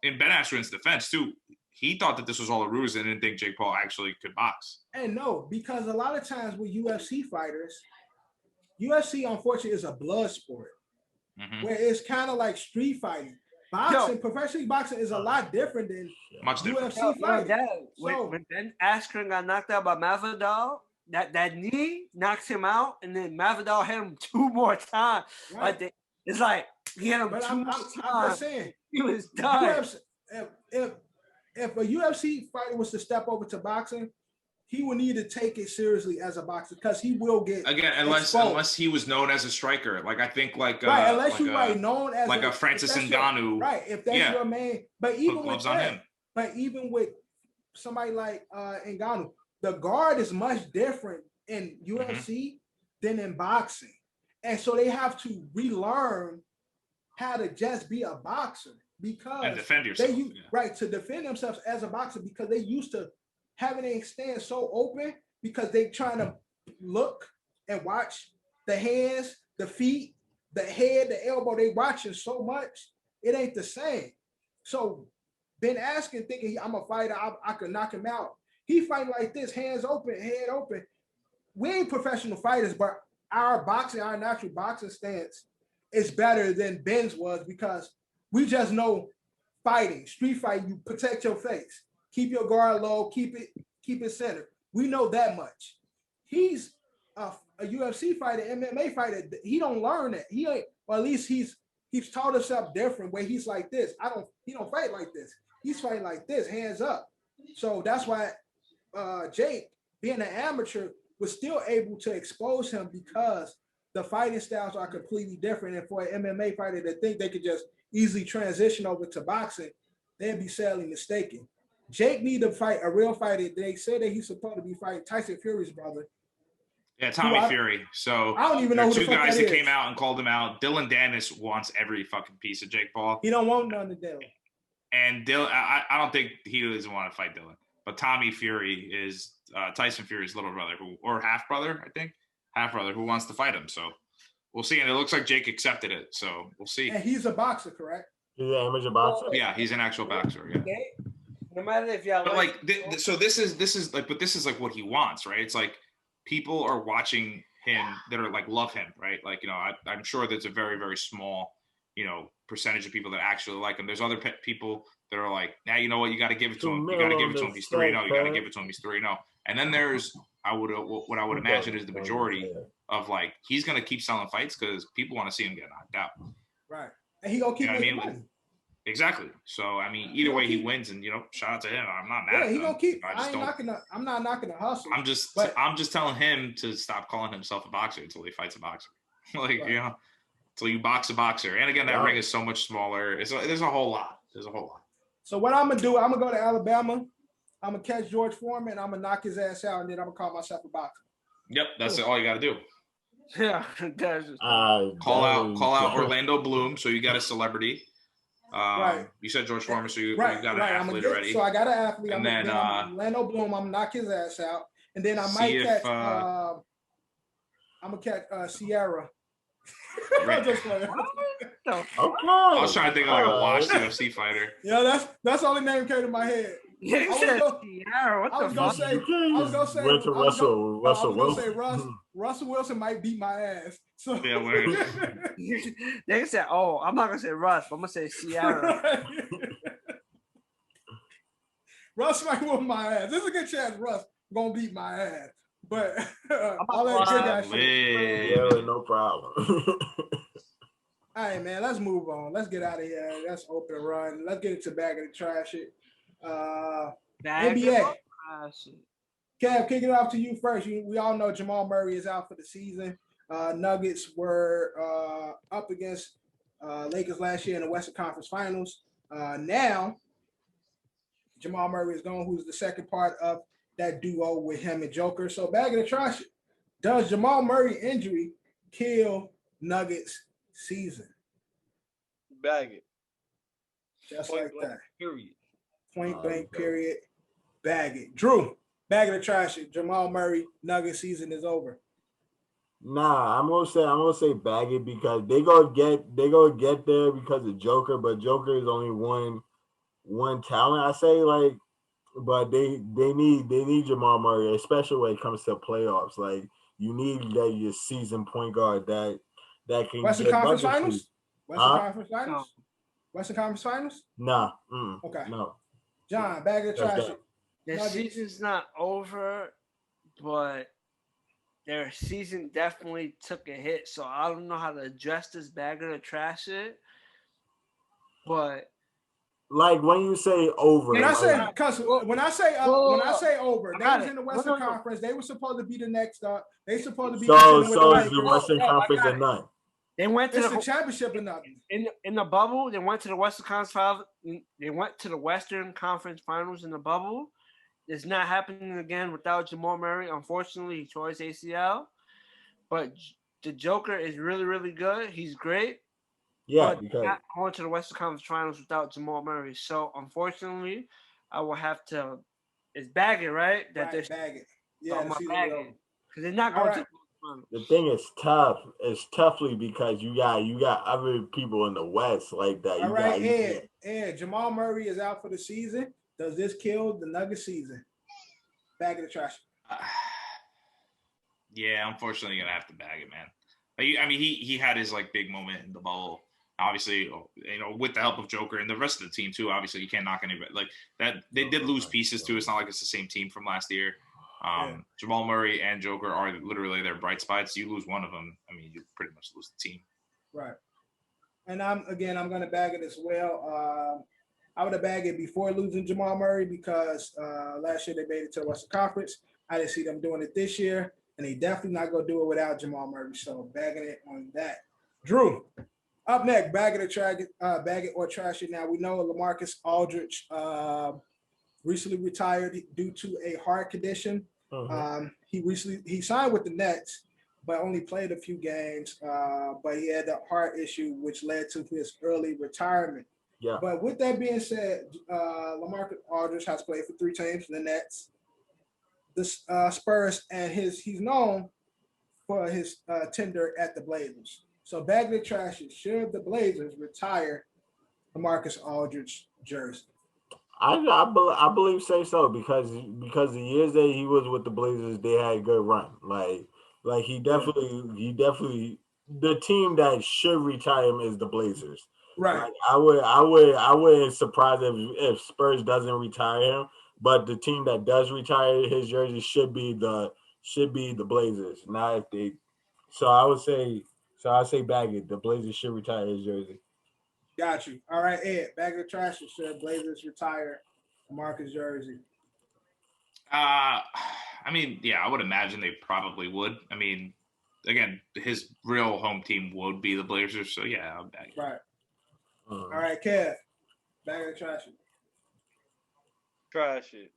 in Ben Askren's defense too, he thought that this was all a ruse and didn't think Jake Paul actually could box. And no, because a lot of times with UFC fighters, UFC unfortunately is a blood sport where it's kind of like street fighting. Boxing, professional boxing is a lot different than UFC fighting. When Ben Askren got knocked out by Masvidal, that knee knocks him out, and then Masvidal hit him 2 more times. Right. It's like he hit him two more times. I'm just saying, he was done. If a UFC fighter was to step over to boxing, he would need to take it seriously as a boxer because he will get again unless he was known as a striker. Like I think unless you are known as a Francis Ngannou. If that's your main. But even with that, even with somebody like Ngannou, the guard is much different in UFC than in boxing, and so they have to relearn how to just be a boxer because and defend yourself. To defend themselves as a boxer because they used to having their stand so open because they trying to look and watch the hands, the feet, the head, the elbow. They watching so much, it ain't the same. So Ben Askren thinking I'm a fighter, I could knock him out. He fighting like this, hands open, head open. We ain't professional fighters, but our natural boxing stance, is better than Ben's was because we just know fighting, street fighting, you protect your face, keep your guard low, keep it centered. We know that much. He's a UFC fighter, MMA fighter. He don't learn that. He ain't, or at least he's taught himself different. Where he's like this. He don't fight like this. He's fighting like this, hands up. So that's why Jake, being an amateur, was still able to expose him because the fighting styles are completely different. And for an MMA fighter to think they could just easily transition over to boxing, they'd be sadly mistaken. Jake need to fight a real fighter. They say that he's supposed to be fighting Tyson Fury's brother. Yeah, Tommy Fury. So I don't even know who the two fuck guys that that is. came out and called him out. Dylan Dennis wants every fucking piece of Jake Paul. He don't want none of Dylan. And Dylan, I don't think he doesn't want to fight Dylan. But Tommy Fury is Tyson Fury's little brother, or half brother, I think. Half brother who wants to fight him. So we'll see. And it looks like Jake accepted it. So we'll see. And he's a boxer, correct? He's an amateur boxer. Yeah, he's an actual boxer. Yeah. No matter if y'all But so this is like what he wants, right? It's like people are watching him that are like love him, right? Like, you know, I'm sure there's a very, very small, you know, percentage of people that actually like him. There's other people that are like, now, you know what, you got to give it to him. You got to give it to him. He's 3-0. You got to give it to him. He's 3-0. And then there's what I would imagine is the majority of like he's gonna keep selling fights because people want to see him get knocked out. Right, and he gonna keep making money. Exactly. So I mean, either way he wins, and you know, shout out to him. I'm not mad. Yeah, he gonna keep. I'm not knocking the hustle. I'm just telling him to stop calling himself a boxer until he fights a boxer. Like you know, until you box a boxer. And again, that ring is so much smaller. There's a whole lot. So what I'm gonna do? I'm gonna go to Alabama. I'm gonna catch George Foreman. And I'm gonna knock his ass out, and then I'm gonna call myself a boxer. Yep, that's all you got to do. Yeah, call out Orlando Bloom. So you got a celebrity. Right. You said George Foreman, so you got an athlete already. So I got an athlete. And then Orlando Bloom. I'm gonna knock his ass out, and then I might catch. I'm gonna catch Sierra. Okay. I was trying to think of like a washed UFC fighter. Yeah, that's the only name that came to my head. Yeah, I was gonna say Russell Wilson might beat my ass. So yeah, they said, "Oh, I'm not gonna say Russ, but I'm gonna say Sierra." Russ might whoop my ass. There's a good chance Russ gonna beat my ass, but all that good guy shit. Yeah, no problem. All right, man. Let's move on. Let's get out of here. Let's open and run. Let's get into bag of the trash shit. NBA. Kev, kick it off to you first. We all know Jamal Murray is out for the season. Nuggets were up against Lakers last year in the Western Conference Finals. Now, Jamal Murray is gone, who's the second part of that duo with him and Joker. So, bag of the trash. Does Jamal Murray injury kill Nuggets season? Bag it. Just Point like blank, that. period. Point blank, period. Bag it. Drew, bag of the trash. Jamal Murray Nuggets season is over. Nah, I'm gonna say bag it because they gonna get there because of Joker, but Joker is only one talent. I say like, but they need Jamal Murray, especially when it comes to playoffs. Like you need that your season point guard that can Western get Conference Finals. Western Conference Finals. Nah. Okay. No. John, bag of the trash. The season's not over, but their season definitely took a hit. So I don't know how to address this bag of the trash it. But like when you say over, when I say over, they was in the Western Conference. They were supposed to be the next up. They supposed to be so is the Western Conference or none? They went to the championship or nothing. In the bubble, they went to the Western Conference. They went to the Western Conference Finals in the bubble. It's not happening again without Jamal Murray. Unfortunately, he tore his ACL. But the Joker is really, really good. He's great. Yeah, but not going to the Western Conference Finals without Jamal Murray. So unfortunately, I will have to. It's bag it, right? Bag it. Yeah, because they're not going to. The thing is tough. It's toughly because you got other people in the West like that. All right, Ed. Jamal Murray is out for the season. Does this kill the Nuggets season? Bag of the trash. Yeah, unfortunately, you're gonna have to bag it, man. I mean, he had his like big moment in the bubble. Obviously, with the help of Joker and the rest of the team too. Obviously, you can't knock anybody like that. They did lose pieces too. It's not like it's the same team from last year. Jamal Murray and Joker are literally their bright spots. You lose one of them, I mean, you pretty much lose the team. Right. And I'm going to bag it as well. I would have bagged it before losing Jamal Murray because last year they made it to the Western Conference. I didn't see them doing it this year, and they definitely not going to do it without Jamal Murray. So bagging it on that. Drew, up next, bag it or trash it. Now we know LaMarcus Aldridge recently retired due to a heart condition. He signed with the Nets, but only played a few games. But he had a heart issue, which led to his early retirement. Yeah. But with that being said, LaMarcus Aldridge has played for 3 teams: the Nets, the Spurs, and he's known for his tenure at the Blazers. So bag the trash. Should the Blazers retire LaMarcus Aldridge jersey? I believe say so because the years that he was with the Blazers, they had a good run. Like he definitely the team that should retire him is the Blazers. Right. Like, I wouldn't surprise if Spurs doesn't retire him, but the team that does retire his jersey should be the Blazers. Not if they. So I'd say bag it. The Blazers should retire his jersey. Got you. All right, Ed. Bag of trash. Should Blazers retire LaMarcus jersey? I mean, yeah, I would imagine they probably would. I mean, again, his real home team would be the Blazers, so yeah, I'll bag it. Right. All right, Kev. Bag of trash. Trash it.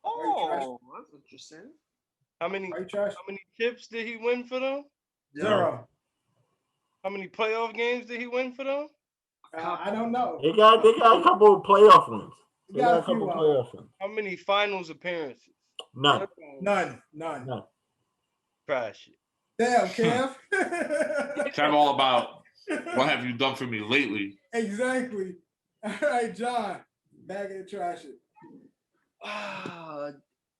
Oh, that's interesting. How many chips did he win for them? 0. How many playoff games did he win for them? I don't know. They got a couple of playoff wins. They got a couple of playoff wins. How many finals appearances? None. Trash it. Damn, Kev. It's all about what have you done for me lately? Exactly. All right, John. Bag it, trash it.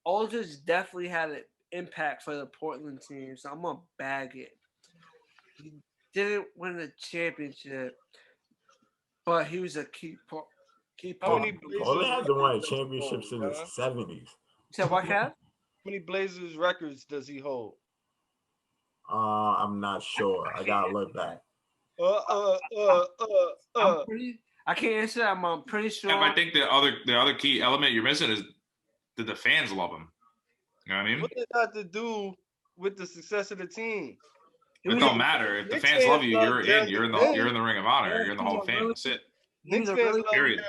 Aldridge definitely had an impact for the Portland team, so I'm gonna bag it. He didn't win the championship, but he was a key part. Portland hasn't won a championship since the 70s. You said what, Kev? How many Blazers records does he hold? I'm not sure. I gotta look back. I can't answer that. I'm pretty sure. And I think the other key element you're missing is that the fans love him. You know what I mean? What does that have to do with the success of the team? It don't matter. If the fans love you, you're in. You're in the Ring of Honor. You're in the Hall of Fame. That's it. Period.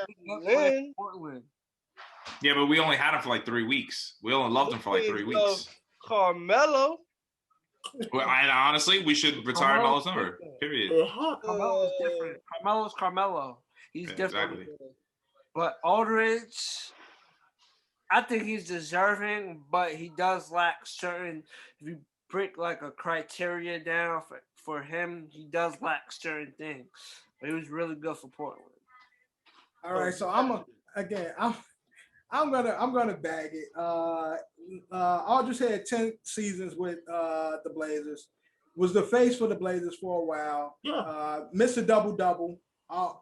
Yeah, but we only had him for like 3 weeks. We only loved him for like 3 weeks. Carmelo. Well, and honestly, we should retire Melo's number. Period. Carmelo's different. Carmelo's Carmelo. He's different. Exactly. But Aldridge, I think he's deserving, but he does lack certain. If you break like a criteria down for him, he does lack certain things. But he was really good for Portland. All right, so I'm gonna bag it. Aldridge had 10 seasons with the Blazers. Was the face for the Blazers for a while. Yeah. Missed a double-double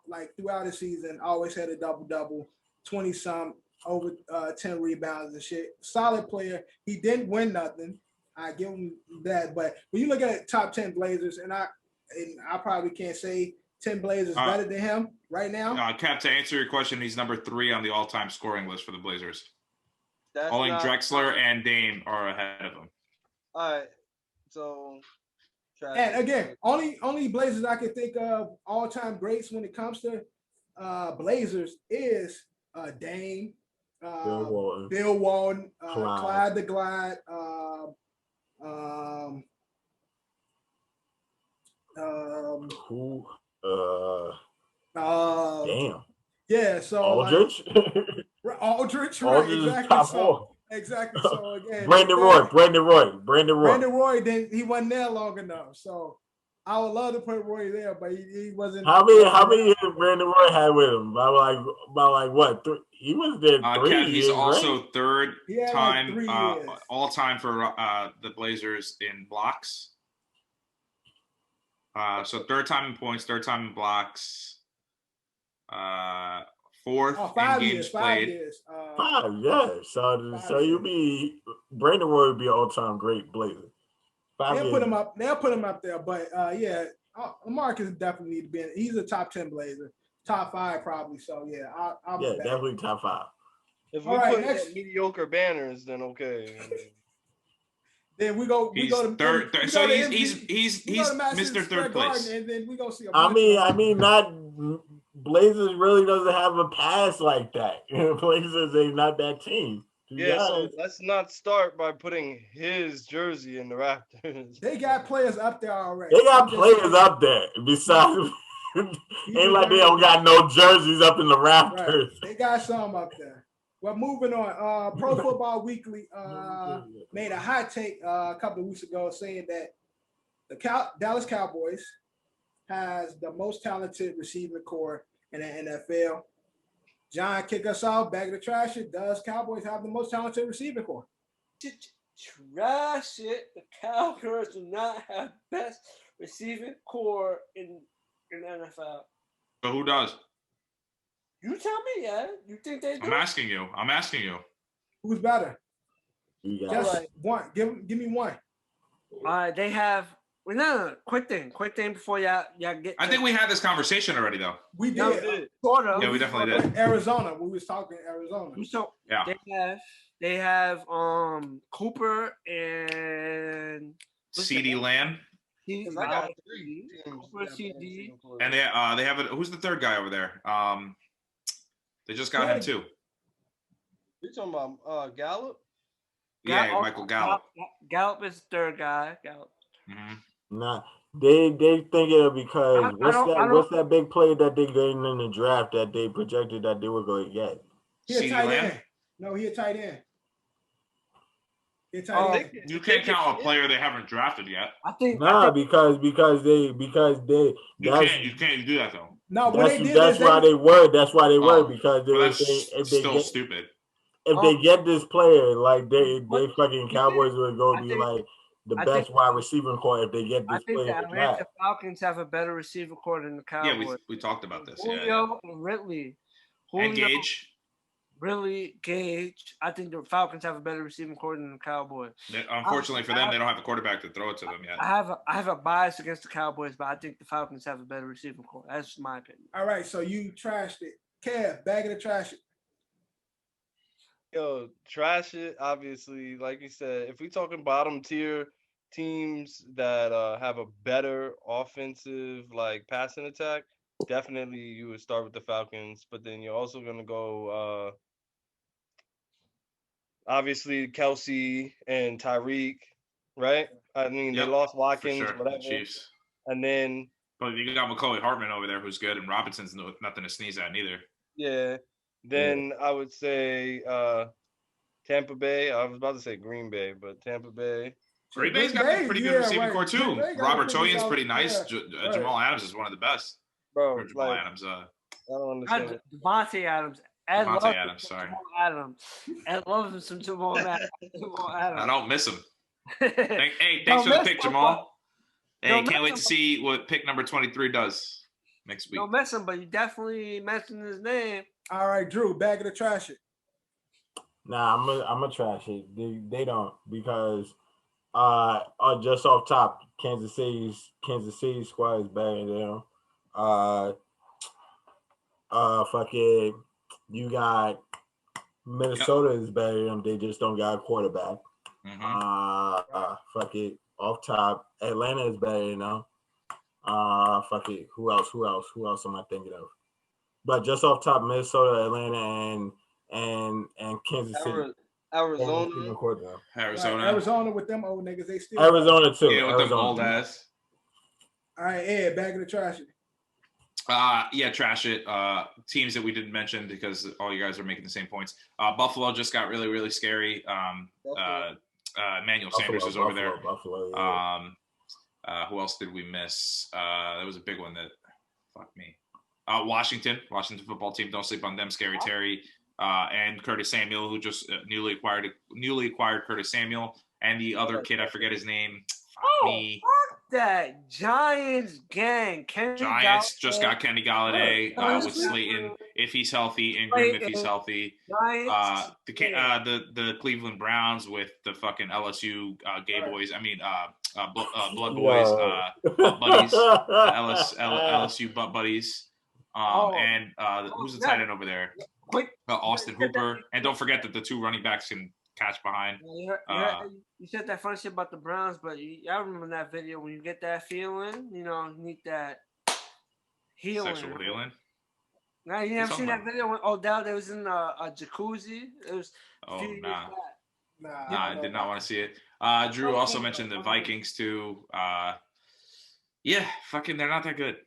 like throughout the season. Always had a double-double, 20-some, over 10 rebounds and shit. Solid player. He didn't win nothing. I give him that. But when you look at top 10 Blazers, and I probably can't say 10 Blazers better than him right now. Cap, to answer your question, he's number 3 on the all-time scoring list for the Blazers. Only Drexler and Dame are ahead of him. All right. So, and again, only Blazers I can think of all-time greats when it comes to Blazers is Dame, Bill Walton, Clyde the Glide, damn. Yeah, so Aldridge. Aldridge, right? Exactly. So again, Brandon Roy. Then he wasn't there long enough. So I would love to put Roy there, but he wasn't. How many years Brandon Roy had with him? About like what? He was there 3 years. He's also right? third time like all time for the Blazers in blocks. So third time in points, third time in blocks. Fourth in games played. 5 years. So you be Brandon Roy would be an all-time great Blazer. They'll put him up. They'll put him up there. But yeah, Lamarcus definitely need to be. He's a top 10 Blazer, top 5 probably. So yeah, I'll yeah, definitely top 5. If we put mediocre banners, then okay. Then we go to third. So he's Mr. Third place. And then we go see. I mean, not Blazers really doesn't have a pass like that. Blazers ain't not that team. Yeah, so let's not start by putting his jersey in the Raptors. They got players up there already. They got players up there. Besides, ain't like they don't got no jerseys up in the Raptors. Right. They got some up there. Well, moving on. Pro Football Weekly made a hot take a couple of weeks ago saying that the Dallas Cowboys has the most talented receiving core in the NFL. John, kick us off. Back of the trash it. Does Cowboys have the most talented receiving core? Trash it. The Cowboys do not have best receiving core in the NFL. So who does? You tell me, yeah. You think they do? I'm asking you. Who's better? Just one. Give me one. They have. Well, no. Quick thing before y'all get. I think we had this conversation already, though. We did. Sort of. Yeah, we definitely did. Arizona. We was talking Arizona. So yeah. They have Cooper and CeeDee Lamb. Cooper, CD. And they have who's the third guy over there? They just got him too. You talking about Gallup? Yeah, Michael Gallup. Gallup is the third guy. Gallup. Mm-hmm. Nah, they thinking of because what's that big play that they getting in the draft that they projected that they were going to get? He a tight end. No, he a tight end. You can't count a player they haven't drafted yet. Because they you can't do that though. No, that's why they were because they were saying if they still stupid. If they get this player, like they fucking Cowboys would go be like the best wide receiving core if they get this player. I think the Atlanta Falcons have a better receiver core than the Cowboys. Yeah, we talked about this. Julio and Ridley. And Gage. Really, Gage. I think the Falcons have a better receiving core than the Cowboys. Unfortunately for them, they don't have a quarterback to throw it to them yet. I have a bias against the Cowboys, but I think the Falcons have a better receiving core. That's my opinion. All right, so you trashed it. Kev, bag of the trash it. Yo, trash it. Obviously, like you said, if we talking bottom tier teams that have a better offensive passing attack, definitely you would start with the Falcons. But then you're also gonna go obviously Kelsey and Tyreek, right? I mean they lost Watkins, whatever. Chiefs. And then but you got McCoy Hartman over there who's good, and Robinson's nothing to sneeze at neither. Yeah. Then I would say Tampa Bay. I was about to say Green Bay, but Tampa Bay. Green Bay's got a pretty good receiving core too. Robert Tonyan's pretty nice. Jamal Adams is one of the best. Bro, Jamal Adams. I don't understand. Devontae Adams. Devontae Adams, sorry. Jamal Adams. Ed loves him some Jamal Adams. I don't miss him. Thanks for the pick, Jamal. Hey, can't wait to see what pick number 23 does next week. Don't miss him, but you definitely mentioned his name. All right, Drew, bag of the trash it. Nah, I'm a trash it. They don't because just off top, Kansas City squad is better than them. Fucking you got Minnesota is better than them. They just don't got a quarterback. Fuck it. Off top, Atlanta is better than them. Fuck it. Who else am I thinking of? But just off top, Minnesota, Atlanta, and Kansas City. Arizona with them old niggas. They still Arizona too. Yeah, with them old ass. All right, Ed, bag of the trash it. Yeah, trash it. Teams that we didn't mention because all you guys are making the same points. Buffalo just got really, really scary. Emmanuel Sanders is over there. Buffalo, yeah. Who else did we miss? That was a big one that fucked me. Washington football team. Don't sleep on them. Scary Terry and Curtis Samuel, who just newly acquired Curtis Samuel, and the other kid, I forget his name. that Giants gang. Giants just got Kenny Galladay with Slayton if he's healthy, Ingram if he's healthy. Giants. The Cleveland Browns with the fucking LSU gay boys. I mean, blood boys, butt buddies, the LSU butt buddies. And who's the tight end over there? Austin Hooper. And don't forget that the two running backs can catch behind. You said that funny shit about the Browns, but I remember that video when you get that feeling, you need that healing. Sexual healing. Now you haven't seen that video when Odell they was in a jacuzzi. It was. Nah, I did not want to see it. Drew also mentioned the Vikings too. Yeah, fucking, they're not that good.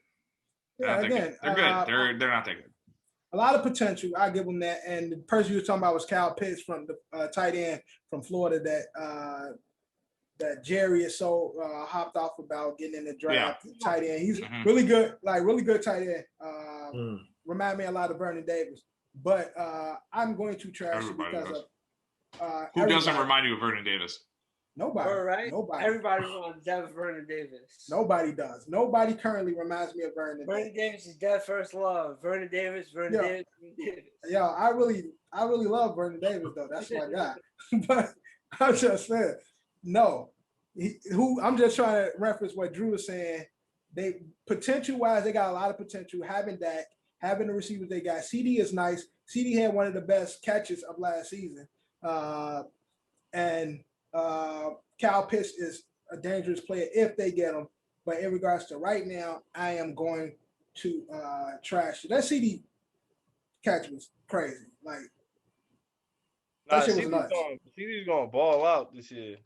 They're good. They're not that good. A lot of potential. I give them that. And the person you were talking about was Kyle Pitts from the tight end from Florida that Jerry is so hopped off about getting in the draft. Yeah. Tight end. He's really good, really good tight end. Remind me a lot of Vernon Davis. But I'm going to trash it because of who doesn't remind you of Vernon Davis? Nobody. Right? Nobody. Everybody wants Vernon Davis. Nobody does. Nobody currently reminds me of Vernon Davis. Vernon Davis is dead first love. Vernon Davis. Davis. Yo, I really love Vernon Davis though. That's my guy. But I'm just saying, no. I'm just trying to reference what Drew was saying. They potential wise, they got a lot of potential. Having Dak, having the receivers they got. CD is nice. CD had one of the best catches of last season. Kyle Pitts is a dangerous player if they get him. But in regards to right now, I am going to trash it. That CD catch was crazy. That shit was nuts. CD's going to ball out this year.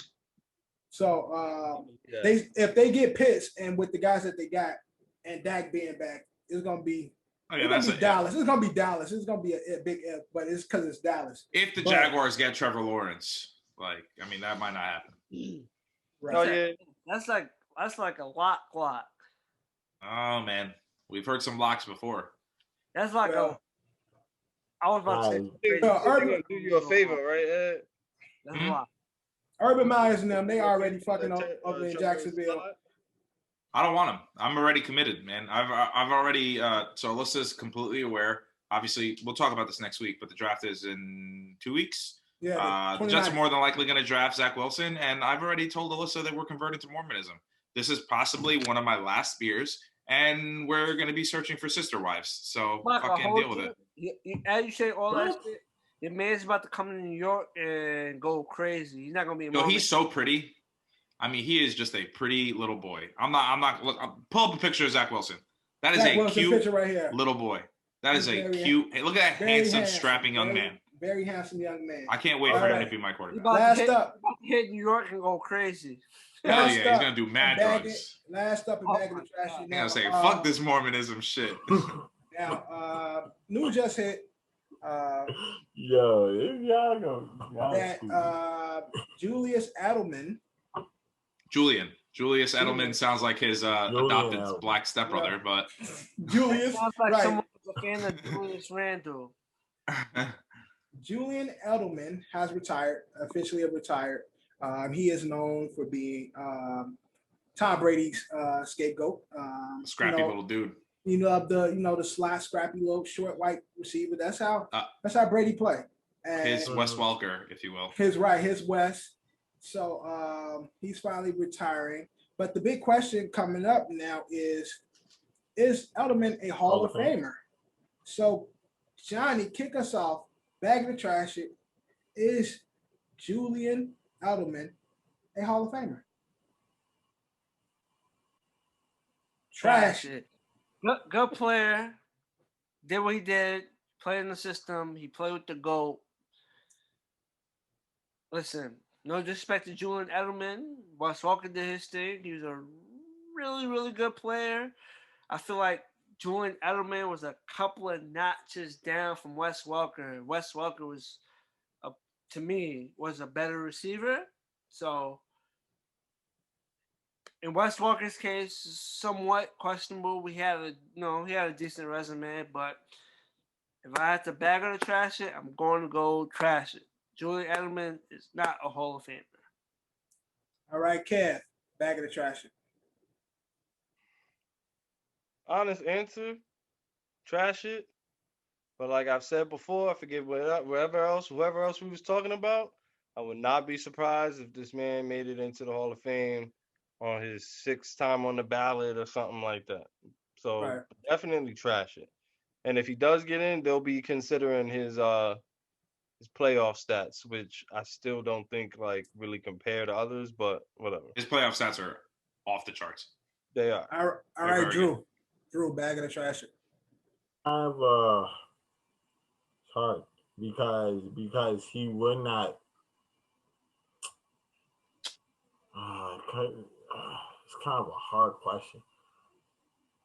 So if they get Pitts and with the guys that they got and Dak being back, it's going to be Dallas. It's going to be Dallas. It's going to be a big if, but it's because it's Dallas. If the Jaguars get Trevor Lawrence. That might not happen. Right. Oh yeah, that's like a lock. Oh man, we've heard some locks before. That's like I was about to say. They're gonna do you a favor, right, Ed? That's a lock. Urban Myers and them, they already fucking over in Jacksonville. I don't want him. I'm already committed, man. I've already. So Alyssa's completely aware. Obviously, we'll talk about this next week, but the draft is in 2 weeks. Yeah, the Jets are more than likely going to draft Zach Wilson, and I've already told Alyssa that we're converted to Mormonism. This is possibly one of my last beers, and we're going to be searching for sister wives. So fucking deal with it. As you say all that shit, the man's about to come to New York and go crazy. He's not going to be. He's so pretty. I mean, he is just a pretty little boy. I'm not. Look, pull up a picture of Zach Wilson. That is a cute right here. Little boy. That is a cute. Hey, look at that handsome, strapping young man. Very handsome young man. I can't wait for him to be my quarterback. Last up. Hit New York and go crazy. Hell yeah, he's going to do mad drugs. Last up and back in the trash. I'm going to say, fuck this Mormonism shit. Now, news just hit. Y'all go. That Julius Edelman. Julius Edelman sounds like his adopted black stepbrother, but Julius sounds like someone who's a fan of Julius Randle. Julian Edelman has officially retired. He is known for being Tom Brady's scapegoat. Scrappy little dude. The slot, scrappy little short white receiver. That's how Brady play. And his Wes Welker, if you will. His Wes. So he's finally retiring. But the big question coming up now is Edelman a Hall of Famer? So Jonny, kick us off. Bag of the trash it. Is Julian Edelman a Hall of Famer? Trash it. Good player. Did what he did. Played in the system. He played with the GOAT. Listen, no disrespect to Julian Edelman. Wes Welker did his thing. He was a really, really good player. I feel like Julian Edelman was a couple of notches down from Wes Welker. Wes Welker was, to me, was a better receiver. So, in Wes Welker's case, somewhat questionable. He had a decent resume, but if I had to bag or trash it, I'm going to go trash it. Julian Edelman is not a Hall of Famer. All right, Kev, bag of the trash it. honest answer, trash it. But like I've said before, I forget whoever else we was talking about, I would not be surprised if this man made it into the Hall of Fame on his 6th time on the ballot or something like that. So Right. definitely trash it. And if he does get in, they'll be considering his playoff stats, which I still don't think like really compare to others, but whatever. His playoff stats are off the charts. They are. All right, Drew. Drew, bag of the trash. I have it's hard because he would not. It's kind of a hard question.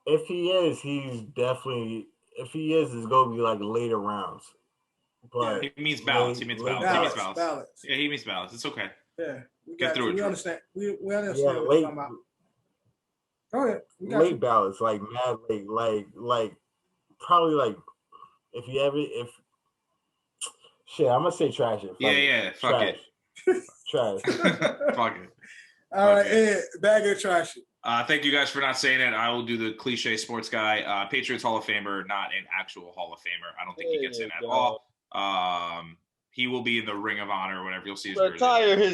If he is, he's definitely. If he is, it's gonna be like later rounds. But he means balance. He means balance. Balance. Yeah, he means balance. It's okay. Yeah, Get through it. We understand. We understand yeah, what late, you're talking about. Go ahead. Late balance, like mad late, like probably like if shit, I'm gonna say trash it. Fuck it. Trash. Fuck it. All right, Ed, bag of the trash. Thank you guys for not saying it. I will do the cliche sports guy. Patriots Hall of Famer, not an actual Hall of Famer. I don't think he gets in at all. He will be in the Ring of Honor or whatever. You'll see his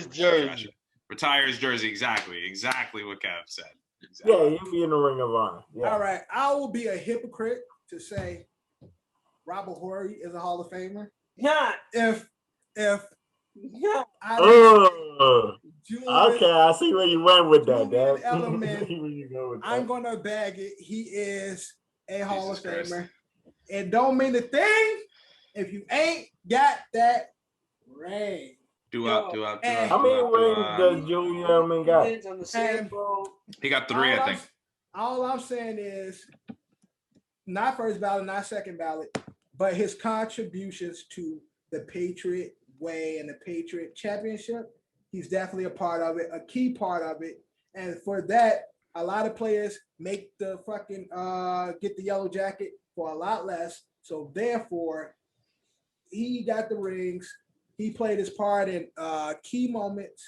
jersey. Retire his jersey. Exactly what Kev said. Exactly. Yeah, he'll be in the Ring of Honor. Yeah. All right, I will be a hypocrite to say Robert Horry is a Hall of Famer. Yeah. If yeah. Okay, I see where you went with that, Dad. I'm gonna bag it. He is a Hall of Famer. It don't mean a thing if you ain't got that ring. Do up. How many rings does Julian Edelman got? He got 3, I think. All I'm saying is not first ballot, not second ballot, but his contributions to the Patriot way and the Patriot championship, he's definitely a part of it, a key part of it. And for that, a lot of players make the fucking get the yellow jacket for a lot less. So therefore, he got the rings. He played his part in key moments,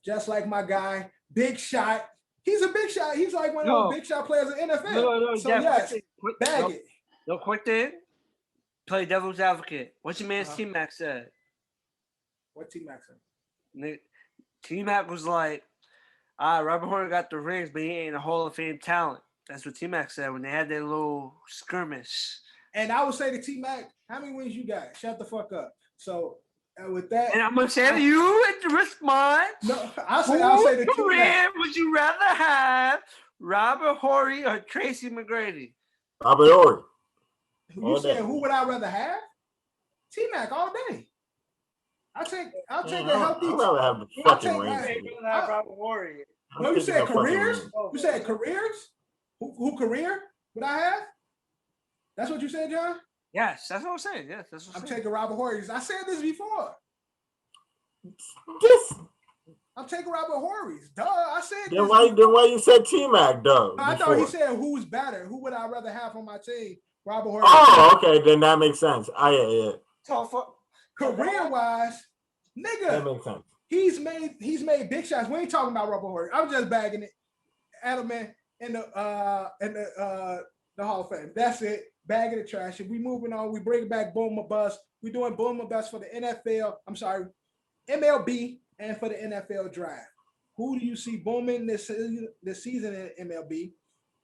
just like my guy, Big Shot. He's a big shot. He's like one of the big shot players in NFL. No, so yes, bag it. No, quick thing. Play devil's advocate. What's your man's T-Mac said? What T-Mac said? T-Mac was like, Robert Horry got the rings, but he ain't a Hall of Fame talent. That's what T-Mac said when they had their little skirmish. And I would say to T-Mac, how many wins you got? Shut the fuck up. So with that, and I'm gonna say to you in response. No, I'll say to T-Mac. Would you rather have Robert Horry or Tracy McGrady? Robert Horry. You said who would I rather have? T-Mac all day. I'll take a healthy. I'd rather have the fucking rings. Robert Horry. No, you said careers? You said careers? Who career would I have? That's what you said, John? Yes, that's what I'm saying. Yes, that's what I'm taking Robert Horry. I said this before. I'm taking Robert Horry's. Duh, I said then why you said T-Mac, though? I thought he said who's better. Who would I rather have on my team? Robert Horry. Oh, okay, then that makes sense. Yeah. Career-wise, nigga, that makes sense. He's made big shots. We ain't talking about Robert Horry. I'm just bagging it. Edelman in the Hall of Fame. That's it. Bag of the trash. If we moving on, we bring back Boom or Bust. We doing Boom or Bust for the NFL. I'm sorry, MLB and for the NFL draft. Who do you see booming this season in MLB?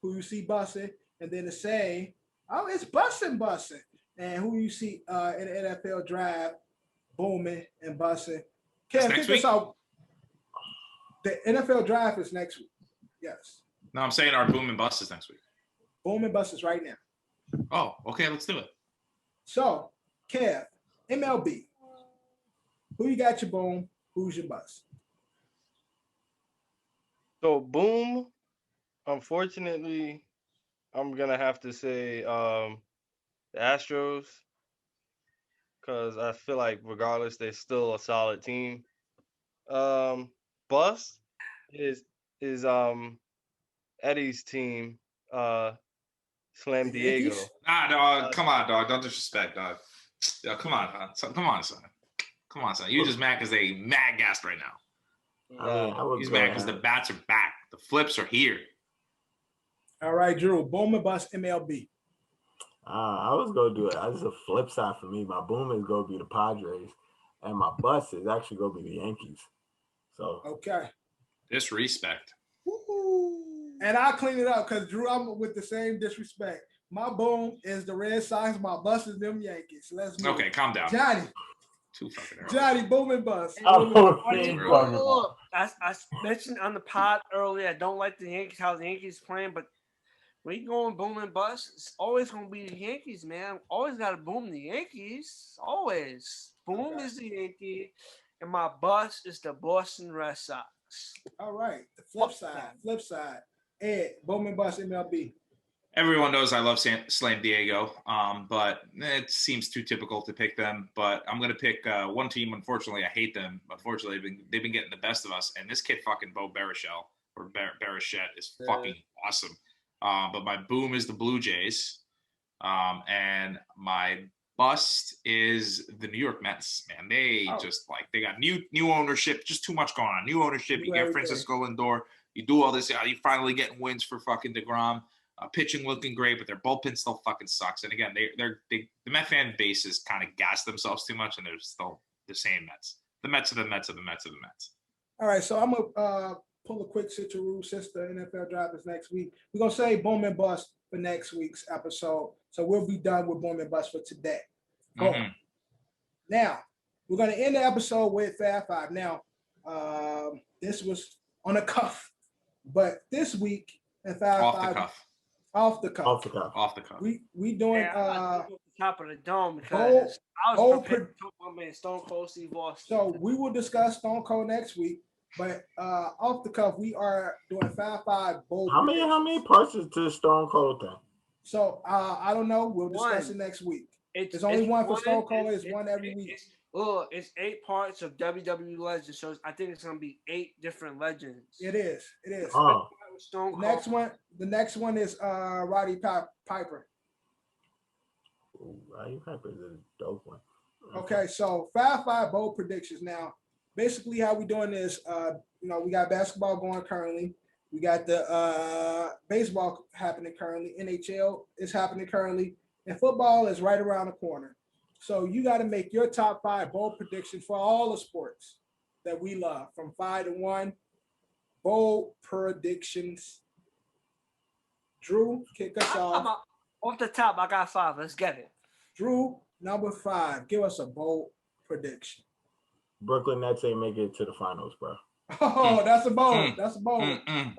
Who you see busting? And then to say, oh, it's busting. And who you see in the NFL draft booming and busting? Can't pick this out. The NFL draft is next week. Yes. No, I'm saying our boom and bust is next week. Boom and bust is right now. Oh, okay, let's do it. So, Kev, MLB. Who you got your boom? Who's your bust? So, boom, unfortunately, I'm going to have to say the Astros, because I feel like regardless, they're still a solid team. Bust is Eddie's team, Slam Diego. Nah, dog. Come on, dog. Don't disrespect, dog. Yo, come on, son. Come on, son. You just mad because they mad gassed right now. He's mad because the bats are back. The flips are here. All right, Drew. Boom and bust MLB. I was gonna do it. That's a flip side for me. My boom is gonna be the Padres, and my bust is actually gonna be the Yankees. So okay, disrespect. Woo-hoo. And I'll clean it up because Drew, I'm with the same disrespect. My boom is the Red Sox. My bust is them Yankees. Let's move. Okay, calm down. Johnny. Too fucking early. Johnny, boom and bust. I mentioned on the pod earlier, I don't like the Yankees, how the Yankees playing, but when you going boom and bust, it's always going to be the Yankees, man. Always got to boom the Yankees. Always. Boom is the Yankee, and my bust is the Boston Red Sox. All right. The flip side. Ed, boom and bust MLB. Everyone knows I love Slam Diego, but it seems too typical to pick them. But I'm going to pick one team. Unfortunately, I hate them. Unfortunately, they've been getting the best of us. And this kid, fucking Bo Barachette, is fucking awesome. But my boom is the Blue Jays. And my bust is the New York Mets, man. They got new ownership, just too much going on. New ownership. You get Francisco Lindor. You do all this. You finally getting wins for fucking DeGrom. Pitching looking great, but their bullpen still fucking sucks. And again, the Met fan base has kind of gassed themselves too much, and they're still the same Mets. The Mets are the Mets of the Mets of the Mets. All right, so I'm gonna pull a quick Citrus since the NFL draft is next week. We're gonna say boom and bust for next week's episode. So we'll be done with boom and bust for today. Cool. Mm-hmm. Now we're gonna end the episode with Fab Five. Now, this was on the cuff, but this week at Fab Five. Off the cuff. We doing off the top of the dome because I was prepared to talk about my Stone Cold Steve Austin. So we will discuss Stone Cold next week, but off the cuff we are doing 5-5 bold. How many parts is to the Stone Cold thing? So I don't know. We'll discuss it next week. There's only one for Stone Cold. It's one every week. It's 8 parts of WWE Legends. So I think it's gonna be 8 different legends. It is. Oh. The next one is Roddy Piper. Ooh, Roddy Piper is a dope one. Okay, so 5-5 bold predictions. Now, basically how we doing this, we got basketball going currently. We got the baseball happening currently. NHL is happening currently. And football is right around the corner. So you got to make your top 5 bold predictions for all the sports that we love, from 5 to 1. Bold predictions. Drew, kick us off. Off the top, I got 5. Let's get it. Drew, number 5. Give us a bold prediction. Brooklyn Nets ain't make it to the finals, bro. Oh, that's a bold. That's a bold.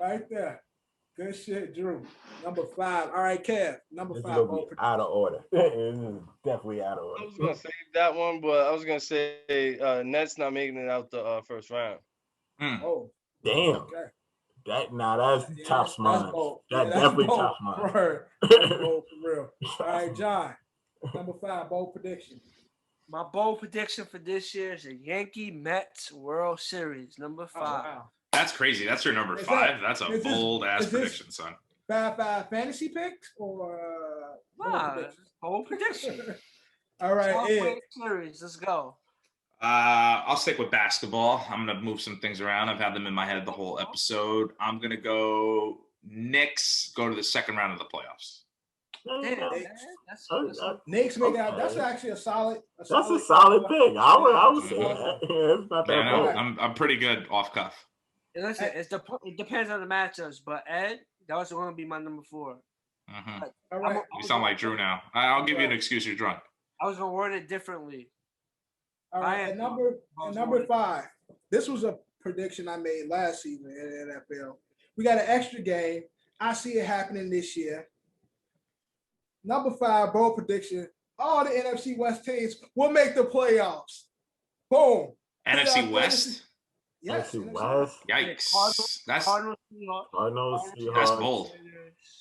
Right there. Good shit, Drew. Number 5. All right, Kev. Number 5. Bold prediction. Out of order. This is definitely out of order. I was gonna save that one, but I was gonna say Nets not making it out the first round. Oh. Damn. Okay. That's top smart. That definitely top smart. That's bold for real. All right, John. Number 5, bold prediction. My bold prediction for this year is a Yankee Mets World Series. Number 5. Oh, wow. That's crazy. That's your number 5. That's a bold ass prediction, son. 5 fantasy picks or bold prediction. All right, Ed. Series. Let's go. I'll stick with basketball. I'm gonna move some things around. I've had them in my head the whole episode. I'm gonna go Knicks. Go to the second round of the playoffs. Knicks make out. That's actually a solid. That's a solid pick. I would say that. It's not that bad. I'm pretty good off cuff. Listen, it depends on the matchups, but Ed, that was going to be my number 4. Mm-hmm. All right. You sound like Drew now. I'll give you an excuse. You're drunk. I was going to word it differently. All right, number 5. This was a prediction I made last season in the NFL. We got an extra game. I see it happening this year. Number 5, bold prediction. All the NFC West teams will make the playoffs. Boom. NFC West? Yes. NFC West. Yikes. Cardinals, Seahawks. That's bold.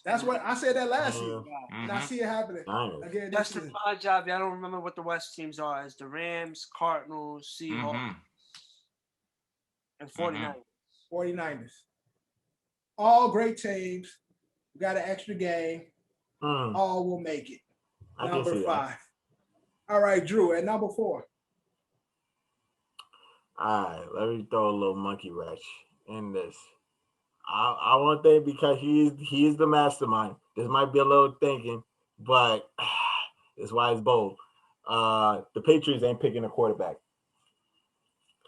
That's what I said that last year. And I see it happening. Again, that's the my job. I don't remember what the West teams are. It's the Rams, Cardinals, Seahawks, and 49ers. 49ers. All great teams. We got an extra game. All will make it. Number 5. All right, Drew, at number 4. All right, let me throw a little monkey wrench in this. I won't think because he's the mastermind. This might be a little thinking, but that's why it's bold. The Patriots ain't picking a quarterback.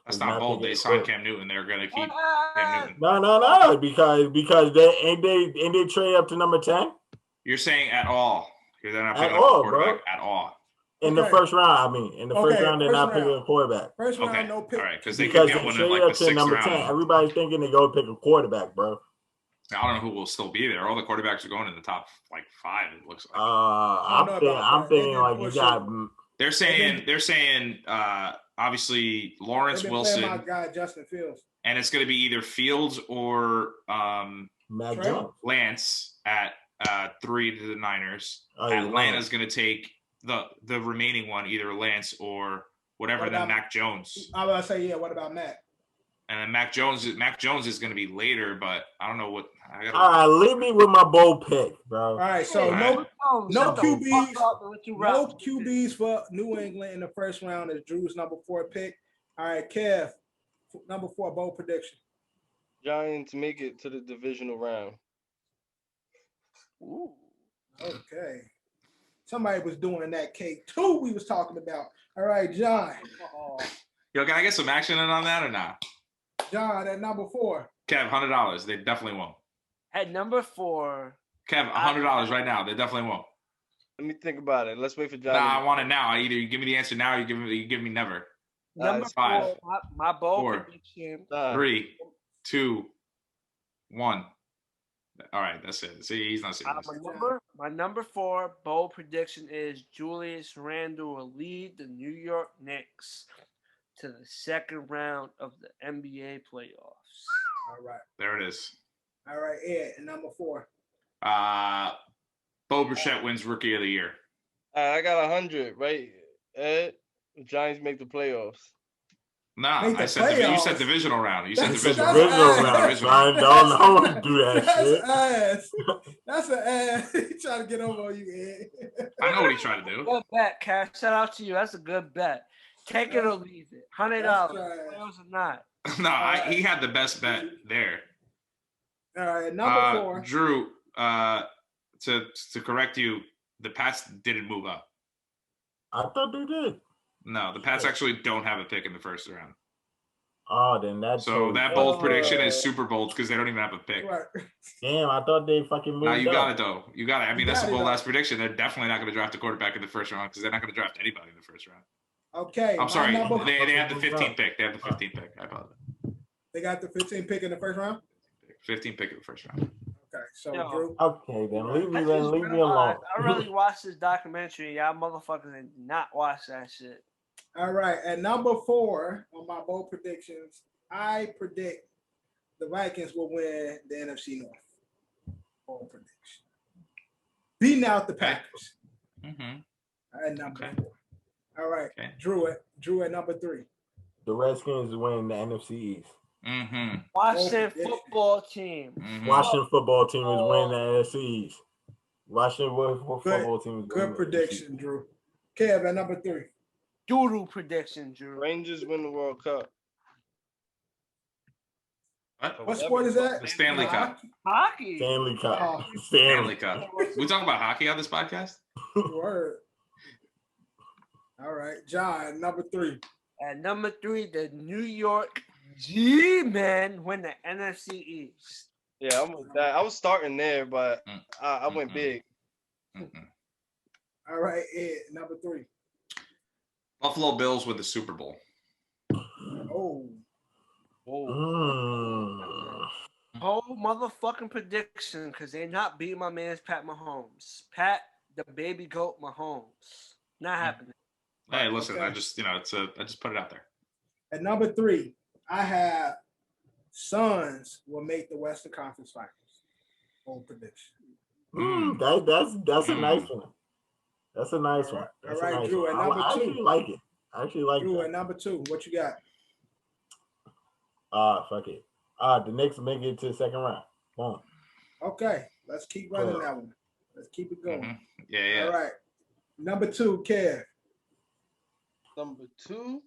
That's not bold. They signed Cam Newton. They're gonna keep Cam Newton. No, because they trade up to number 10. You're saying at all. They're not picking At all, a quarterback bro. at all. In the first round, I mean. In the first round, they're not picking a quarterback. First round, no pick. All right, because they could get one in like the sixth round. 10. Everybody's thinking they go pick a quarterback, bro. I don't know who will still be there. All the quarterbacks are going in the top like 5. It looks like. I'm thinking like you got. They're saying obviously Lawrence Wilson. My guy Justin Fields. And it's going to be either Fields or Mac Jones. Lance at 3 to the Niners. Atlanta's going to take the remaining one, either Lance or whatever. Then Mac Jones. I was about to say, yeah. What about Mac? And then Mac Jones is going to be later, but I don't know what. All right, leave me with my bold pick, bro. All right, so no QBs, no QBs for New England in the first round is Drew's number 4 pick. All right, Kev, number 4 bold prediction. Giants make it to the divisional round. Ooh, okay. Somebody was doing that K2 we was talking about. All right, John. Yo, can I get some action in on that or not? John, at number 4. Kev, $100. They definitely won't. At number 4. Kev, $100 right now. They definitely won't. Let me think about it. Let's wait for John. Nah, I want it now. Either you give me the answer now, or you give me never. Number 5. My bold prediction. 3, 2, 1. All right, that's it. See, he's not serious. My number 4 bold prediction is Julius Randle will lead the New York Knicks to the second round of the NBA playoffs. All right. There it is. All right, Ed, and number 4. Bo Bichette wins Rookie of the Year. I got 100, right? Ed, Giants make the playoffs. Nah, I said you said divisional round. You said divisional round. I don't do that shit. Ass. That's an ass. He trying to get over on you, Ed. I know what he's trying to do. Good bet, Cash. Shout out to you. That's a good bet. Take it or leave it. $100. Playoffs or not. No, he had the best bet there. All right, number 4. Drew, to correct you, the Pats didn't move up. I thought they did. No, the Pats actually don't have a pick in the first round. Oh, then that's that bold prediction is super bold because they don't even have a pick. Right. Damn, I thought they fucking moved. Nah, you up. got it though. You got it. I mean, that's a bold ass prediction. They're definitely not going to draft a quarterback in the first round because they're not going to draft anybody in the first round. Okay. I'm sorry. They have the 15th pick. They have the 15th pick. I apologize. They got the 15th pick in the first round? 15th pick in the first round. Okay, so Drew. Okay, then leave me alone. I really watched this documentary. Y'all motherfuckers did not watch that shit. All right, at number 4 on my bold predictions, I predict the Vikings will win the NFC North. Bold prediction. Beating out the Packers. Mm-hmm. At number 4. All right, Drew at number 3. The Redskins win the NFC East. Mm-hmm. Washington football team. Mm-hmm. Washington football team is winning the NFC East. Washington football team is good prediction, Drew. Kev at number 3. Doodle prediction, Drew. Rangers win the World Cup. What sport is that? The Stanley Cup. Hockey. Stanley Cup. Oh. Stanley Cup. We talking about hockey on this podcast? Word. All right, John, number 3. At number 3, the New York G-Men win the NFC East. Yeah, I'm with that. I was starting there, but I went big. All right, Ed, number 3. Buffalo Bills with the Super Bowl. Oh. Whole motherfucking prediction because they're not beating my man's Pat Mahomes. Pat, the baby goat Mahomes. Not happening. Hey, listen, I just put it out there. At number 3, I have Suns will make the Western Conference Finals. Bold prediction. That's a nice one. That's a nice one. All right, Drew, at number 2. I actually like it. Drew, that. at number 2, what you got? Fuck it. The Knicks make it to the second round. Boom. Okay, let's keep running that one. Let's keep it going. Mm-hmm. Yeah. All right. Number 2, Kev. Number 2,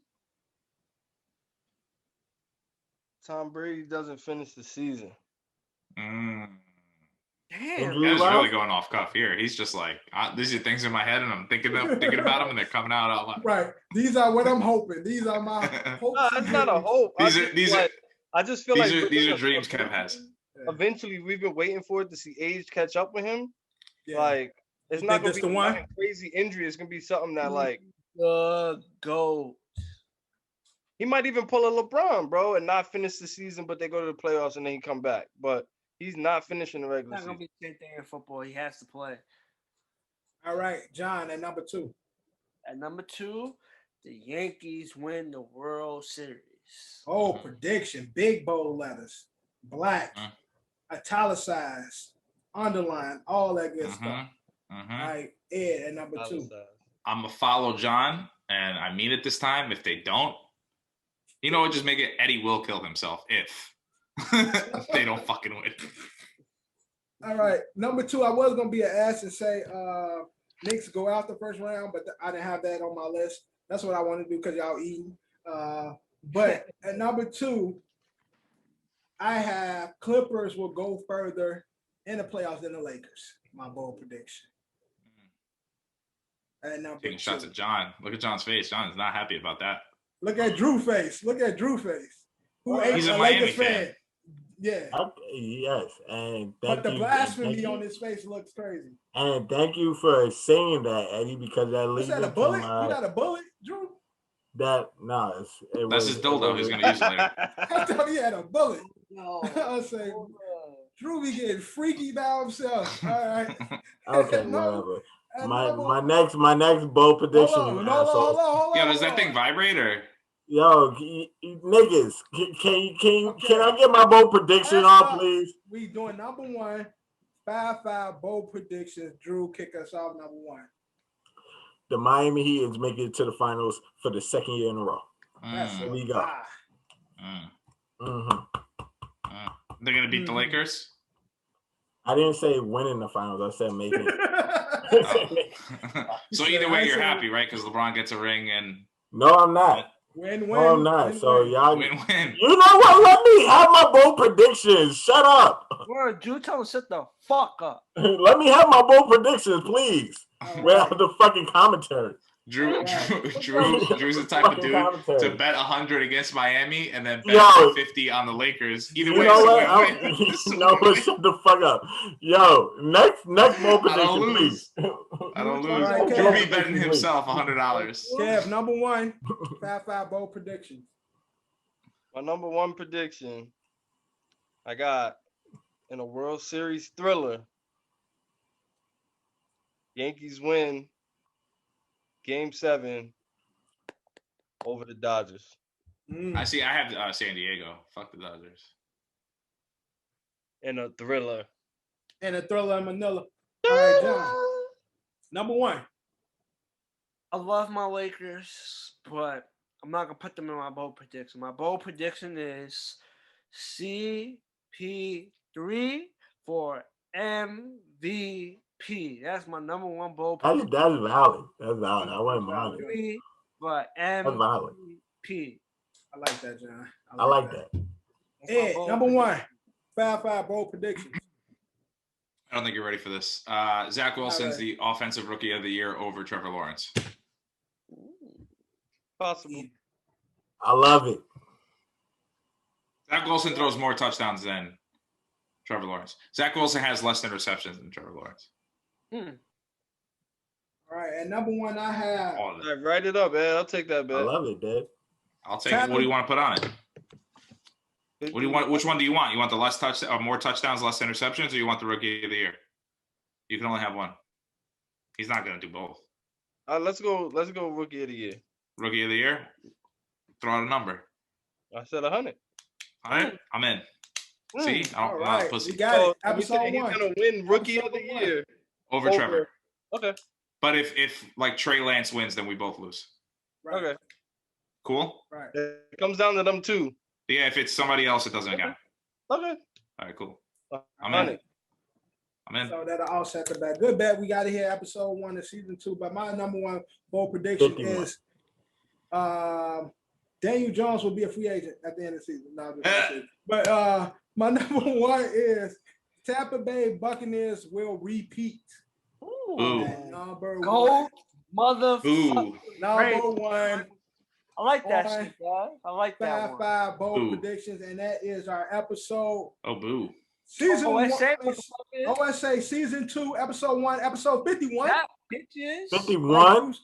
Tom Brady doesn't finish the season. Damn. That was really going off cuff here. He's just like, these are things in my head, and I'm thinking about them, and they're coming out all loud. Right. These are what I'm hoping. These are my hopes. No, it's not a hope. I just feel like these are dreams Kev has. Eventually, we've been waiting for it to see age catch up with him. Yeah. Like, it's not gonna be one crazy injury. It's gonna be something that like go. He might even pull a LeBron, bro, and not finish the season, but they go to the playoffs and then he come back. But he's not finishing the regular season. It's not gonna be the same thing in football. He has to play. All right, John, at number 2. At number 2, the Yankees win the World Series. Oh, prediction. Big bold letters. Black. Italicized. Underline. All that good stuff. All right, Ed at number 2. I'm going to follow John, and I mean it this time. If they don't, just make it Eddie will kill himself if they don't fucking win. All right, number 2, I was going to be an ass and say Knicks go out the first round, but I didn't have that on my list. That's what I want to do because y'all eating. But at number 2, I have Clippers will go further in the playoffs than the Lakers. My bold prediction. And number Taking 2. shots at John. Look at John's face. John is not happy about that. Look at Drew's face. Who He's a Miami fan. Yeah. Yes, and but the blasphemy on his face looks crazy. And thank you for saying that, Eddie, because that leads into that a bullet. You got a bullet, Drew? That's his dildo. He's gonna use it later. I thought he had a bullet. No. I was saying, Drew be getting freaky by himself. All right. Okay, whatever. My next bold prediction. Hold on. Yo, does that thing vibrate or? Yo, niggas, can I get my bold prediction on, please? We doing number 1, 5-5 bold predictions. Drew, kick us off number 1. The Miami Heat is making it to the finals for the second year in a row. Here we go. They're gonna beat the Lakers. I didn't say winning the finals. I said making it. So either way, you're happy, right? Because LeBron gets a ring and. No, I'm not. Win. No, I'm not. So y'all win. You know what? Let me have my bold predictions. Shut up. Word, Drew, tell him sit the fuck up. Let me have my bold predictions, please. Without the fucking commentary. Drew's the type of dude to bet 100 against Miami and then bet 50 on the Lakers. Either way, shut the fuck up. Yo, next bold prediction, please. I don't lose. Right, Drew be betting himself $100. Kev, number 1, 5-5 bold predictions. My number 1 prediction, I got in a World Series thriller. Yankees win Game 7 over the Dodgers. I have San Diego. Fuck the Dodgers. In a thriller. In Manila. All right, John. Number 1. I love my Lakers, but I'm not gonna put them in my bold prediction. My bold prediction is CP3 for MVP. That's my number 1 bold prediction. That's valid. That's valid. I wouldn't mind it. But MVP. I like that, John. I like that. Ed, number 1, 5-5 bold predictions. I don't think you're ready for this. Zach Wilson's the offensive rookie of the year over Trevor Lawrence. Possible. I love it. Zach Wilson throws more touchdowns than Trevor Lawrence. Zach Wilson has less interceptions than Trevor Lawrence. All right, and number 1, I have. Right, write it up, man. I'll take that, man. I love it, Dad. I'll take it. What do you want to put on it? What do you want? Which one do you want? You want the more touchdowns, less interceptions, or you want the rookie of the year? You can only have one. He's not going to do both. Let's go rookie of the year. Rookie of the year? Throw out a number. I said 100. 100? I'm in. See? I'm not a pussy. You got it. Episode 1. He's going to win rookie of the year. Over Trevor. Okay. But if like Trey Lance wins, then we both lose. Right. Okay. Cool? Right. It comes down to them 2. Yeah, if it's somebody else, it doesn't count. Okay. All right, cool. I'm in. So that'll offset the bet. Good bet. We got to hear episode 1 of season 2. But my number 1 bold prediction is Daniel Jones will be a free agent at the end of the season. But my number 1 is Tampa Bay Buccaneers will repeat. Ooh. Number Gold motherfucker. Ooh. Number one. I like that shit, guys. I like that one. 5 bold predictions, and that is our episode. Oh, boo. Season OSA, 1, OSA Season 2, Episode 1, Episode 51. That bitches. 51.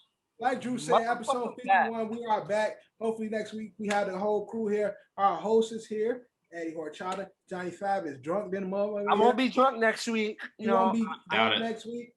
Like Drew said, Episode 51. We are back. Hopefully next week we have the whole crew here. Our host is here. Eddie Horchata. Johnny Fab is drunk. Then I won't be drunk next week. You won't be drunk next week.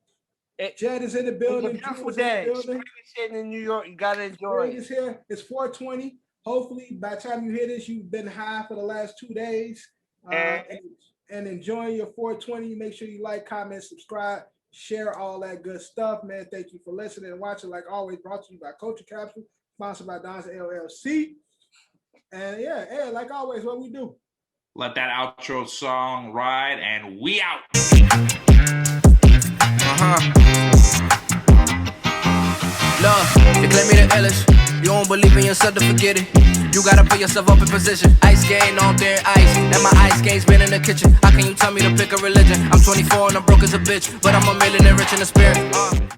Jed is in the building. It's a beautiful day. Spring is hitting in New York. You gotta enjoy it. Spring is here. It's 4:20. Hopefully, by the time you hear this, you've been high for the last 2 days. And enjoying your 420. Make sure you like, comment, subscribe, share all that good stuff, man. Thank you for listening and watching. Like always, brought to you by Culture Capsule, sponsored by Don's LLC. And yeah, like always, what we do. Let that outro song ride, and we out. Look, you claim me the illest. You don't believe in yourself to forget it. You gotta put yourself up in position. Ice game on thin ice, and my ice game's been in the kitchen. How can you tell me to pick a religion? I'm 24 and I'm broke as a bitch, but I'm a millionaire rich in the spirit.